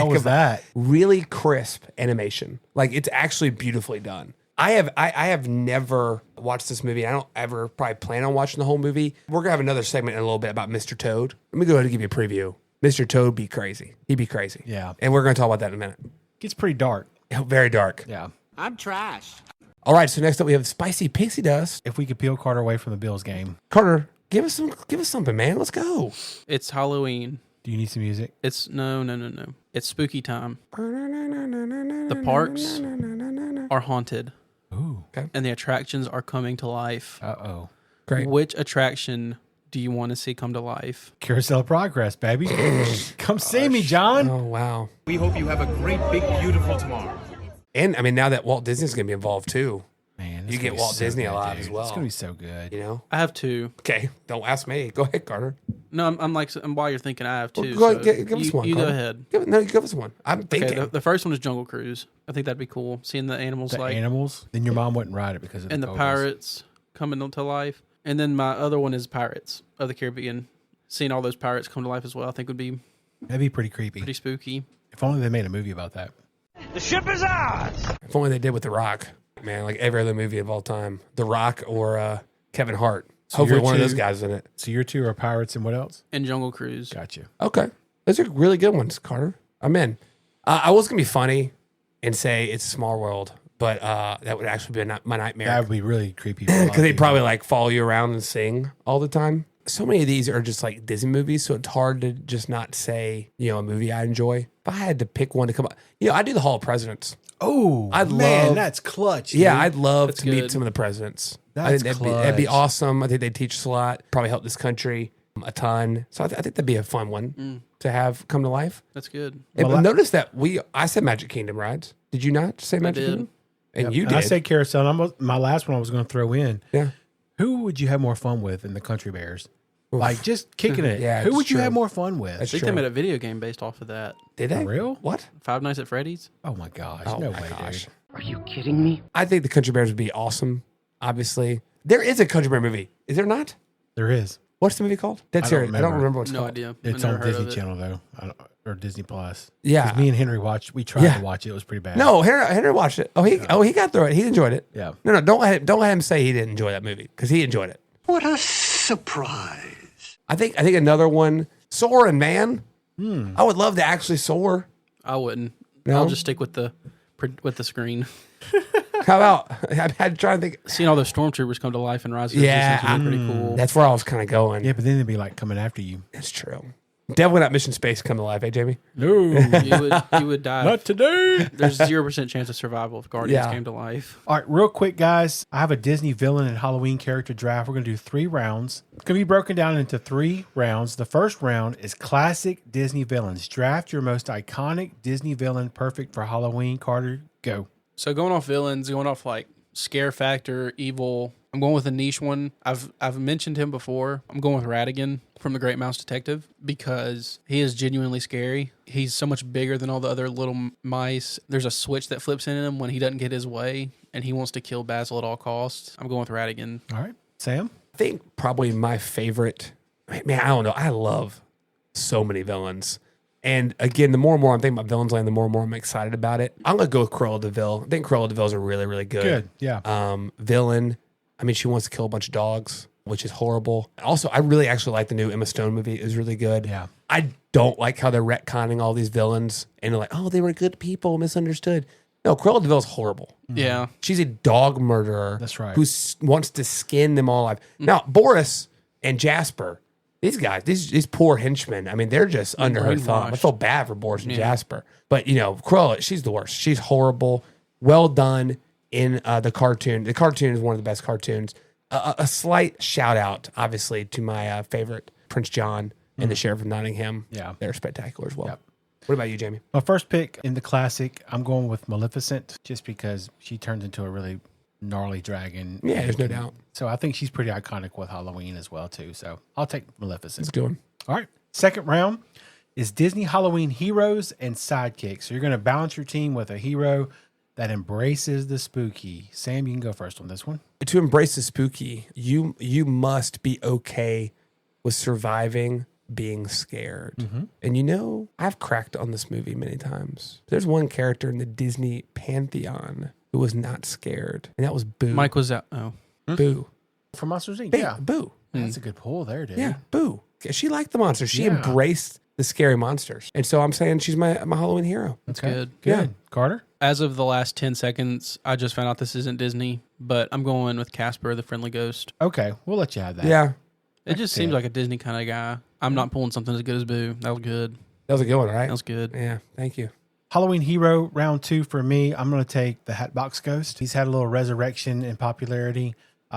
was that? really crisp animation. Like, it's actually beautifully done. I have never watched this movie. I don't ever probably plan on watching the whole movie. We're gonna have another segment in a little bit about Mr. Toad. Let me go ahead and give you a preview. Mr. Toad be crazy. He'd be crazy. Yeah. And we're gonna talk about that in a minute. Gets pretty dark. Very dark. Yeah. I'm trash. All right, so next up we have Spicy Pixie Dust. If we could peel Carter away from the Bills game, Carter, give us something, man. Let's go. It's Halloween. do you need some music? It's no. It's spooky time. The parks are haunted. Ooh. And the attractions are coming to life. Uh-oh. Great. Which attraction do you want to see come to life? Carousel of Progress, baby. Come see me, John. Oh wow. We hope you have a great, big, beautiful tomorrow. And I mean, now that Walt Disney's gonna be involved too, Man, this you is get gonna be Walt so Disney good, alive dude. as well. It's going to be so good. you know. I have 2. Okay, don't ask me. Go ahead, Carter. No, I'm while you're thinking, I have two. Well, go so ahead, give us one. You go Carter. ahead. Give us one. I'm thinking. Okay, the first one is Jungle Cruise. I think that'd be cool. Seeing the animals The animals. Then your mom wouldn't ride it because of and the photos. pirates coming to life. And then my other one is Pirates of the Caribbean. Seeing all those pirates come to life as well, I think would be That'd be pretty creepy. pretty spooky. If only they made a movie about that. The ship is ours! If only they did with The Rock, man. Like every other movie of all time, The Rock or Kevin Hart. So Hopefully your one of two- those guys is in it. So your two are pirates and what else? And Jungle Cruise. Gotcha. Okay, those are really good ones, Carter. I'm in. I was gonna be funny and say It's a Small World, but that would actually be my nightmare. That would be really creepy. for a lot Because of they people. probably like follow you around and sing all the time. So many of these are just like Disney movies, so it's hard to just not say, a movie I enjoy. If I had to pick one to come up, I do The Hall of Presidents. Oh, I'd man, love- that's clutch. Yeah, dude. I'd love That's to meet good. some of the presidents. That's I think that'd be clutch. awesome. I think they'd teach us a lot, probably help this country a ton. So I think that'd be a fun one to have come to life. That's good. And Well, notice that I said Magic Kingdom rides. Did you not say Magic did. Kingdom? And Yep. you And did. I said carousel. And my last one I was going to throw in. yeah. Who would you have more fun with in the Country Bears? Like just kicking it. Yeah, Who it's would you true. have more fun with? I That's think true. they made a video game based off of that. Did they? For real? What? Five Nights at Freddy's. Oh my gosh. Oh no my way, gosh. dude. Are you kidding me? I think the Country Bears would be awesome. Obviously, there is a Country Bear movie. Is there not? There is. What's the movie called? Dead I don't serious. I don't remember. remember what it's No called. idea. It's I never on heard Disney of it. Channel though, or Disney Plus. Yeah. 'Cause me and Henry we tried Yeah. to watch it. It was pretty bad. No, Henry watched it. He got through it. He enjoyed it. Yeah. No, don't let him say he didn't enjoy that movie because he enjoyed it. What a surprise. I think another one, soaring, man. I would love to actually soar. I wouldn't. No? I'll just stick with the screen. How about I'm trying to think. Seeing all those stormtroopers come to life and rise to Yeah, resistance would be pretty cool. That's where I was kind of going. Yeah, but then they'd be like coming after you. That's true. Definitely not Mission Space come to life, eh, Jamie? No, You would die. not today. There's 0% chance of survival if Guardians Yeah. came to life. All right, real quick, guys. I have a Disney villain and Halloween character draft. We're going to do 3 rounds. It's going to be broken down into 3 rounds. The first round is classic Disney villains. Draft your most iconic Disney villain perfect for Halloween. Carter, go. So going off villains, going off like scare factor, evil. I'm going with a niche one. I've mentioned him before. I'm going with Ratigan from The Great Mouse Detective because he is genuinely scary. He's so much bigger than all the other little mice. There's a switch that flips in him when he doesn't get his way, and he wants to kill Basil at all costs. I'm going with Ratigan. All right, Sam. I think probably my favorite. Man, I don't know. I love so many villains. And again, the more and more I'm thinking about Villains Land, the more and more I'm excited about it. I'm going to go with Cruella de Vil. I think Cruella de Vil is a really, really Good, yeah. villain. I mean, she wants to kill a bunch of dogs, which is horrible. Also, I really actually like the new Emma Stone movie. It was really good. Yeah. I don't like how they're retconning all these villains and they're like, oh, they were good people, misunderstood. No, Cruella de Vil is horrible. Yeah. She's a dog murderer. That's right. Who wants to skin them all alive. Now, Boris and Jasper, these guys, these poor henchmen, I mean, they're just under her thumb. I brainwashed. feel bad for Boris and Jasper. But, Cruella, she's the worst. She's horrible. Well done in the cartoon. The cartoon is one of the best cartoons. A slight shout out, obviously, to my favorite, Prince John and the Sheriff of Nottingham. Yeah. They're spectacular as well. Yep. What about you, Jamie? My first pick in the classic, I'm going with Maleficent just because she turns into a really gnarly dragon. Yeah, there's no doubt. So I think she's pretty iconic with Halloween as well, too. So I'll take Maleficent. Let's do it. All right. Second round is Disney Halloween heroes and sidekicks. So you're going to balance your team with a hero that embraces the spooky. Sam, you can go first on this one. To embrace the spooky, you must be okay with surviving being scared. And I've cracked on this movie many times. There's one character in the Disney pantheon who was not scared, and that was Boo. Mike was out. Oh. Boo. From Monsters, Inc. Big Yeah. Boo. That's a good pull there, dude. Yeah, Boo. She liked the monsters. She Yeah. embraced the scary monsters. And so I'm saying she's my Halloween hero. That's Okay. good. Good. Yeah. Carter? As of the last 10 seconds, I just found out this isn't Disney, but I'm going with Casper, the Friendly Ghost. Okay. We'll let you have that. Yeah. It just seems like a Disney kind of guy. I'm not pulling something as good as Boo. That was good. That was a good one, right? That was good. Yeah, thank you. Halloween hero round 2 for me. I'm going to take the Hatbox Ghost. He's had a little resurrection in popularity.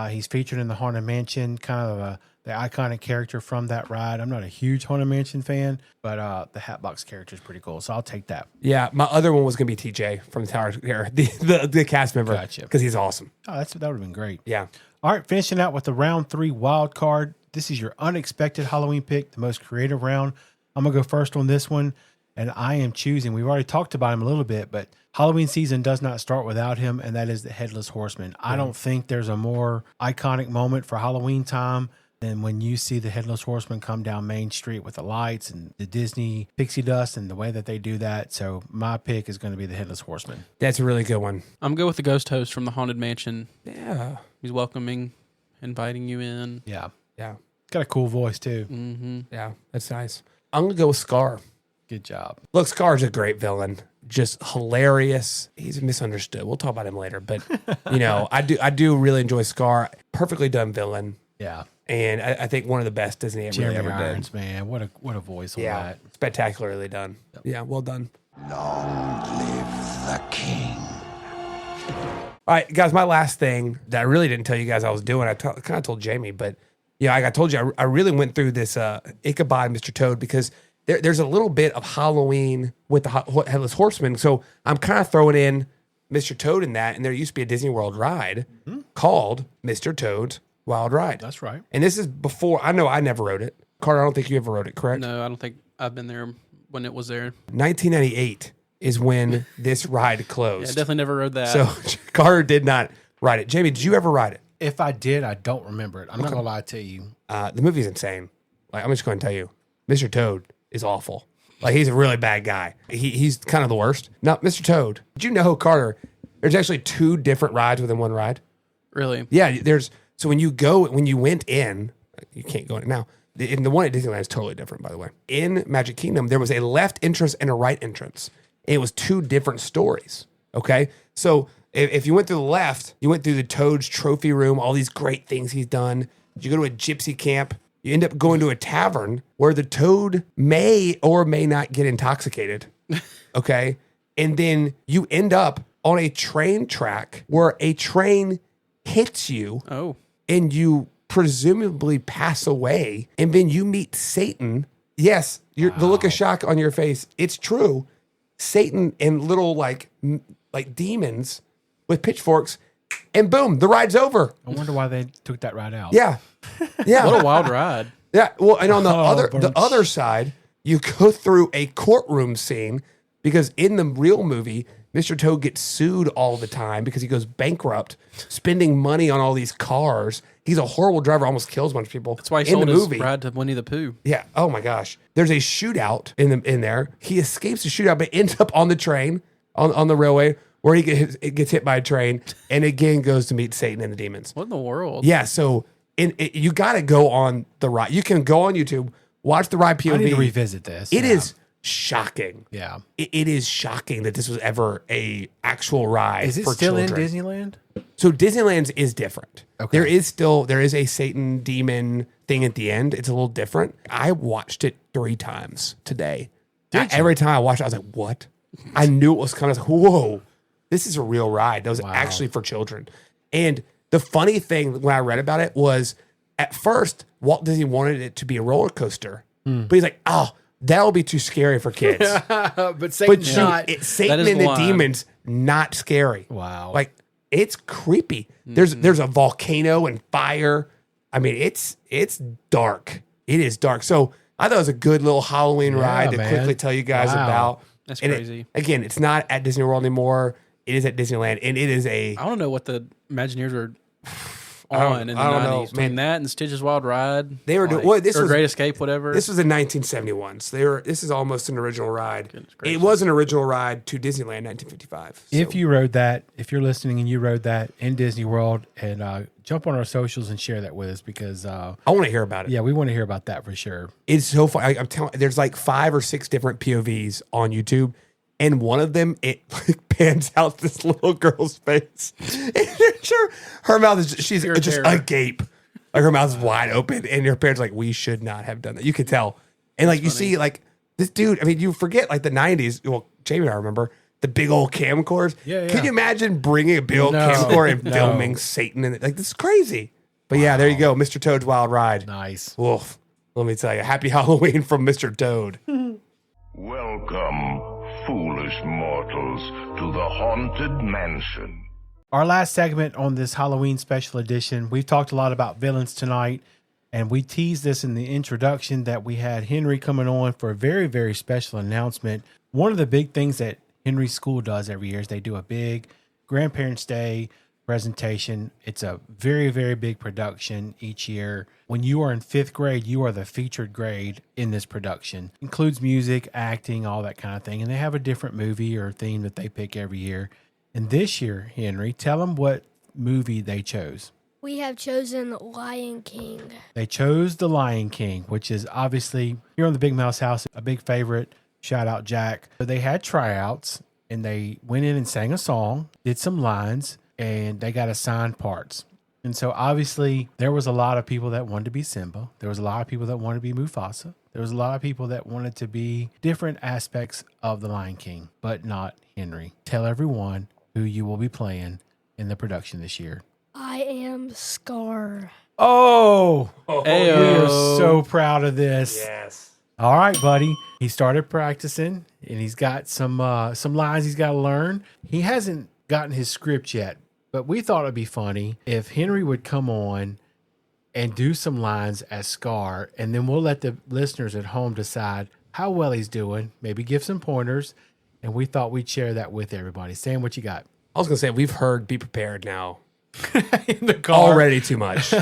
He's featured in the Haunted Mansion, kind of the iconic character from that ride. I'm not a huge Haunted Mansion fan, but the Hatbox character is pretty cool, so I'll take that. Yeah, my other one was going to be TJ from the Tower, the cast member. Gotcha. Because he's awesome. Oh, that would have been great. Yeah. All right, finishing out with the round 3 wild card, this is your unexpected Halloween pick, the most creative round. I'm going to go first on this one, and I am choosing, we've already talked about him a little bit, but Halloween season does not start without him, and that is the Headless Horseman. I don't think there's a more iconic moment for Halloween time than when you see the Headless Horseman come down Main Street with the lights and the Disney pixie dust and the way that they do that. So my pick is going to be the Headless Horseman. That's a really good one. I'm good with the ghost host from the Haunted Mansion. Yeah. He's welcoming, inviting you in. Yeah. Yeah. Got a cool voice, too. Mm-hmm. Yeah, that's nice. I'm going to go with Scar. Good job. Look, Scar's a great villain. Just hilarious. He's misunderstood. We'll talk about him later. But, I do really enjoy Scar. Perfectly done villain. Yeah. And I think one of the best Disney Jeremy ever Irons, did. man. What a voice on Yeah, that. spectacularly done. Yep. Yeah, well done. Long live the king. All right, guys, my last thing that I really didn't tell you guys I was doing, I kind of told Jamie, but like I told you, I really went through this Ichabod Mr. Toad because there's a little bit of Halloween with the Headless Horseman. So I'm kind of throwing in Mr. Toad in that, and there used to be a Disney World ride called Mr. Toad's Wild Ride. That's right. And this is before, I know I never rode it. Carter, I don't think you ever rode it, correct? No, I don't think I've been there when it was there. 1998 is when this ride closed. Yeah, I definitely never rode that. So Carter did not ride it. Jamie, did you ever ride it? If I did, I don't remember it. I'm not going to lie to you. The movie's insane. Like, I'm just going to tell you, Mr. Toad is awful. Like, he's a really bad guy. He's kind of the worst. Now, Mr. Toad, did you know, Carter, there's actually 2 different rides within one ride? Really? Yeah, so when you went in, you can't go in it now. The one at Disneyland is totally different, by the way. In Magic Kingdom, there was a left entrance and a right entrance. It was 2 different stories, okay? So if you went through the left, you went through the Toad's trophy room, all these great things he's done. You go to a gypsy camp. You end up going to a tavern where the Toad may or may not get intoxicated, okay? And then you end up on a train track where a train hits you. Oh. And you presumably pass away. And then you meet Satan. Yes, the look of shock on your face. It's true. Satan and little like demons with pitchforks, and boom, the ride's over. I wonder why they took that ride out. Yeah. What a wild ride. Yeah. Well, and on the other side, you go through a courtroom scene because in the real movie, Mr. Toad gets sued all the time because he goes bankrupt, spending money on all these cars. He's a horrible driver, almost kills a bunch of people. That's why he in sold the his movie. ride to Winnie the Pooh. Yeah. Oh my gosh. There's a shootout in there. He escapes the shootout, but ends up on the train on the railway where he gets hit by a train, and again goes to meet Satan and the demons. What in the world? Yeah. So you got to go on the ride. You can go on YouTube, watch the ride POV. I need to revisit this. It is shocking. Yeah. It is shocking that this was ever a actual ride. Is it for still children. in Disneyland? So Disneyland's is different. Okay. There is a Satan demon thing at the end. It's a little different. I watched it 3 times today. Every time I watched it, I was like, what? I knew it was coming. I was like, whoa, this is a real ride. That was actually for children. And the funny thing when I read about it was at first, Walt Disney wanted it to be a roller coaster. But he's like, oh, that'll be too scary for kids. But Satan's not. Satan and the demons, not scary. Wow. Like, it's creepy. There's a volcano and fire. I mean, it's dark. It is dark. So I thought it was a good little Halloween ride to quickly tell you guys about. That's and crazy. Again, it's not at Disney World anymore. It is at Disneyland, and it is a. I don't know what the Imagineers were on in the 90s. Between that and Stitch's Wild Ride. They were doing Great Escape, whatever. This was in 1971. So this is almost an original ride. It was an original ride to Disneyland 1955. So. If you rode that, if you're listening and you rode that in Disney World, and jump on our socials and share that with us because I want to hear about it. Yeah, we want to hear about that for sure. It's so fun. I'm telling. There's like 5 or 6 different POVs on YouTube. And one of them, it pans out this little girl's face. And sure, her mouth is she's just agape. Like her mouth is wide open. And her parents are like, we should not have done that. You could tell. And like you see, like this dude, I mean, you forget like the 90s. Well, Jamie and I remember the big old camcorders. Yeah. Can you imagine bringing a big old camcorder and filming Satan in it? Like, this is crazy. But yeah, there you go. Mr. Toad's Wild Ride. Nice. Wolf. Let me tell you. Happy Halloween from Mr. Toad. Welcome, foolish mortals, to the Haunted Mansion. Our last segment on this Halloween special edition, we've talked a lot about villains tonight, And we teased this in the introduction that we had Henry coming on for a very, very special announcement. One of the big things that Henry's school does every year is they do a big Grandparents' Day presentation. It's a very, very big production each year. When you are in 5th grade, you are the featured grade in this production. Includes music, acting, all that kind of thing. And they have a different movie or theme that they pick every year. And this year, Henry, tell them what movie they chose. We have chosen Lion King. They chose The Lion King, which is obviously here on the Big Mouse House, a big favorite. Shout out Jack. So they had tryouts and they went in and sang a song, did some lines, and they got assigned parts. And so obviously there was a lot of people that wanted to be Simba. There was a lot of people that wanted to be Mufasa. There was a lot of people that wanted to be different aspects of The Lion King, but not Henry. Tell everyone who you will be playing in the production this year. I am Scar. Oh, we Ayo. are so proud of this. Yes. All right, buddy. He started practicing, and he's got some lines he's got to learn. He hasn't gotten his script yet, but we thought it'd be funny if Henry would come on and do some lines as Scar, and then we'll let the listeners at home decide how well he's doing, maybe give some pointers, and we thought we'd share that with everybody. Sam, what you got? I was going to say, we've heard Be Prepared now. In the car. Already too much.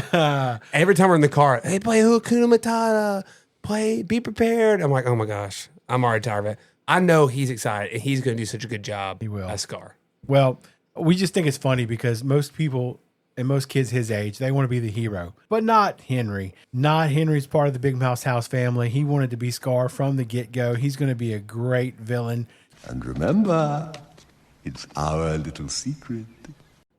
Every time we're in the car, hey, play Hakuna Matata, play Be Prepared. I'm like, oh my gosh, I'm already tired of it. I know he's excited and he's going to do such a good job. He will. As Scar. Well, we just think it's funny because most people and most kids his age, they want to be the hero, but not Henry. Not Henry's part of the Big Mouse House family. He wanted to be Scar from the get-go. He's going to be a great villain. And remember, it's our little secret.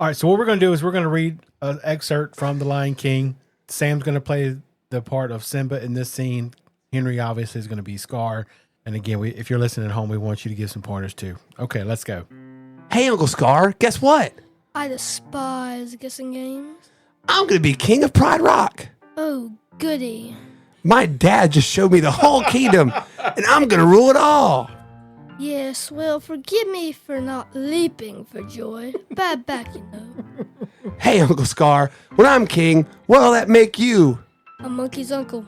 All right, so what we're going to do is we're going to read an excerpt from The Lion King. Sam's going to play the part of Simba in this scene. Henry obviously is going to be Scar. And again, if you're listening at home, we want you to give some pointers too. Okay, let's go. Hey, Uncle Scar, guess what? I despise guessing games. I'm going to be king of Pride Rock. Oh, goody. My dad just showed me the whole kingdom, and I'm going to rule it all. Yes, well, forgive me for not leaping for joy. Bad back, you know. Hey, Uncle Scar, when I'm king, what'll that make you? A monkey's uncle.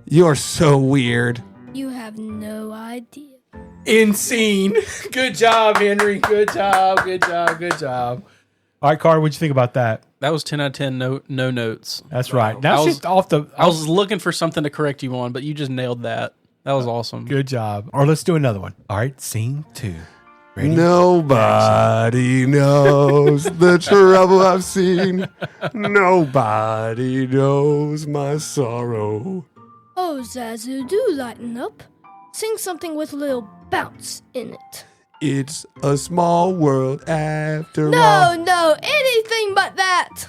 You're so weird. You have no idea. In scene. Good job, Henry. Good job. Good job. Good job. All right, Carter, what'd you think about that? That was 10 out of 10 no notes. That's right. That's just off the... I was looking for something to correct you on, but you just nailed that. That was awesome. Good job. Or let's do another one. All right, scene 2. Ready? Nobody knows the trouble I've seen. Nobody knows my sorrow. Oh, Zazu, do lighten up. Sing something with a little bounce in it. It's a small world after all. No, anything but that.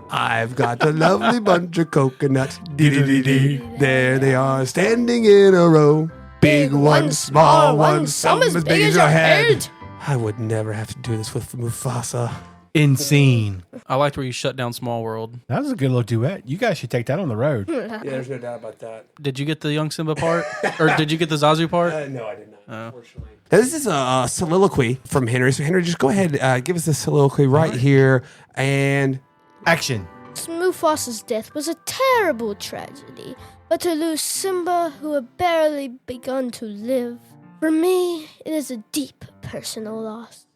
I've got a lovely bunch of coconuts. Dee-dee-dee-dee. There they are, standing in a row. Big one, small one, some as big as your head. I would never have to do this with Mufasa. In scene. I liked where you shut down Small World. That was a good little duet. You guys should take that on the road. Yeah, there's no doubt about that. Did you get the young Simba part? Or did you get the Zazu part? No, I did not, unfortunately. Now, this is a soliloquy from Henry. So, Henry, just go ahead, give us the soliloquy right here. And action. Mufasa's death was a terrible tragedy, but to lose Simba, who had barely begun to live, for me, it is a deep personal loss.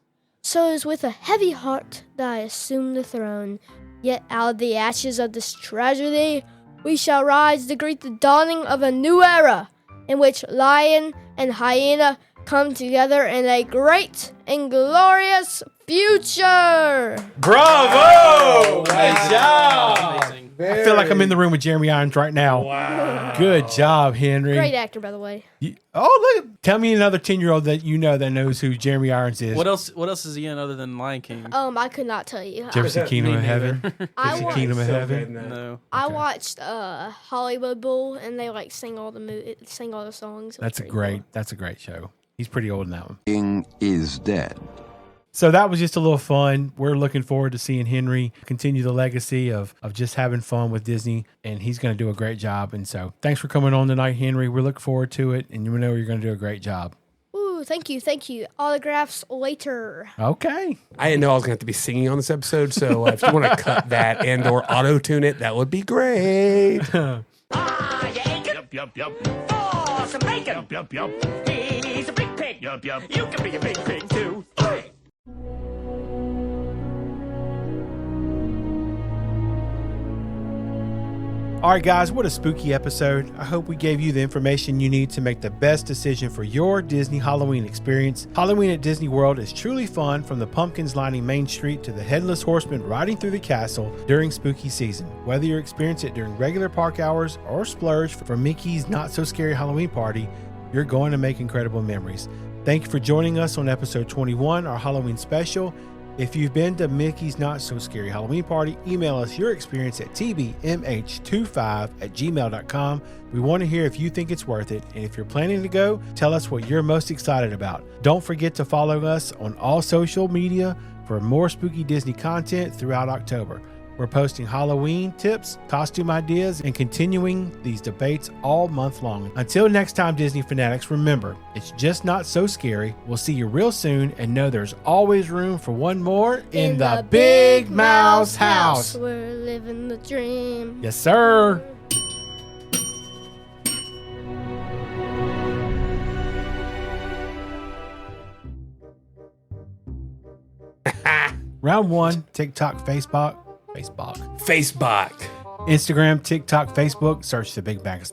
So it is with a heavy heart that I assume the throne. Yet out of the ashes of this tragedy, we shall rise to greet the dawning of a new era, in which lion and hyena come together in a great and glorious future. Bravo! Nice job! Amazing. I feel like I'm in the room with Jeremy Irons right now. Wow. Good job, Henry. Great actor, by the way. Look. Tell me another 10-year-old that you know that knows who Jeremy Irons is. What else is he in other than Lion King? I could not tell you. Did you ever see Kingdom of Heaven? Kingdom of Heaven? No. I watched Hollywood Bowl, and they sing all the songs. That's a great show. He's pretty old in that one. King is dead. So that was just a little fun. We're looking forward to seeing Henry continue the legacy of just having fun with Disney, and he's going to do a great job. And so thanks for coming on tonight, Henry. We look forward to it, and you know you're going to do a great job. Ooh, Ooh, thank you. Autographs later. Okay. I didn't know I was going to have to be singing on this episode, so if you want to cut that and or auto-tune it, that would be great. Yup. For some bacon. Yup. He's a big pig. Yup. You can be a big pig too. All right, guys, what a spooky episode. I hope we gave you the information you need to make the best decision for your Disney Halloween experience. Halloween at Disney World is truly fun, from the pumpkins lining Main Street to the headless horseman riding through the castle during spooky season. Whether you experience it during regular park hours or splurge for Mickey's Not So Scary Halloween Party, you're going to make incredible memories. Thank you for joining us on episode 21, our Halloween special. If you've been to Mickey's Not So Scary Halloween Party, email us your experience at tbmh25@gmail.com. We want to hear if you think it's worth it, and if you're planning to go, tell us what you're most excited about. Don't forget to follow us on all social media for more spooky Disney content throughout October. We're posting Halloween tips, costume ideas, and continuing these debates all month long. Until next time, Disney fanatics, remember, it's just not so scary. We'll see you real soon, and know there's always room for one more in the Big Mouse House. We're living the dream. Yes, sir. Round 1, TikTok, Facebook. Instagram, TikTok, Facebook. Search the Big Bag.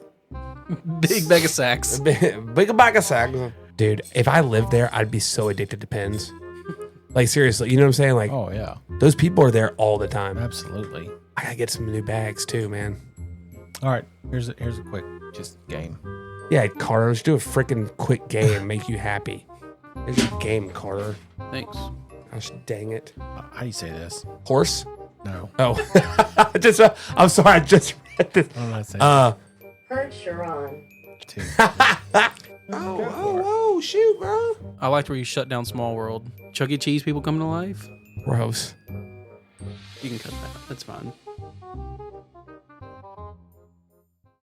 Big bag of sacks. Big bag of sacks. Dude, if I lived there, I'd be so addicted to pens. Like, seriously, you know what I'm saying? Like, oh, yeah. Those people are there all the time. Absolutely. I gotta get some new bags too, man. All right, here's a quick game. Yeah, Carter, let's do a freaking quick game. Make you happy. Here's your game, Carter. Thanks. Gosh, dang it. How do you say this? Horse? No. Oh, I'm sorry. I just read this. Heard Sharon. 2. Oh, shoot, bro. I liked where you shut down Small World. Chuck E. Cheese people coming to life. Gross. You can cut that. That's fine.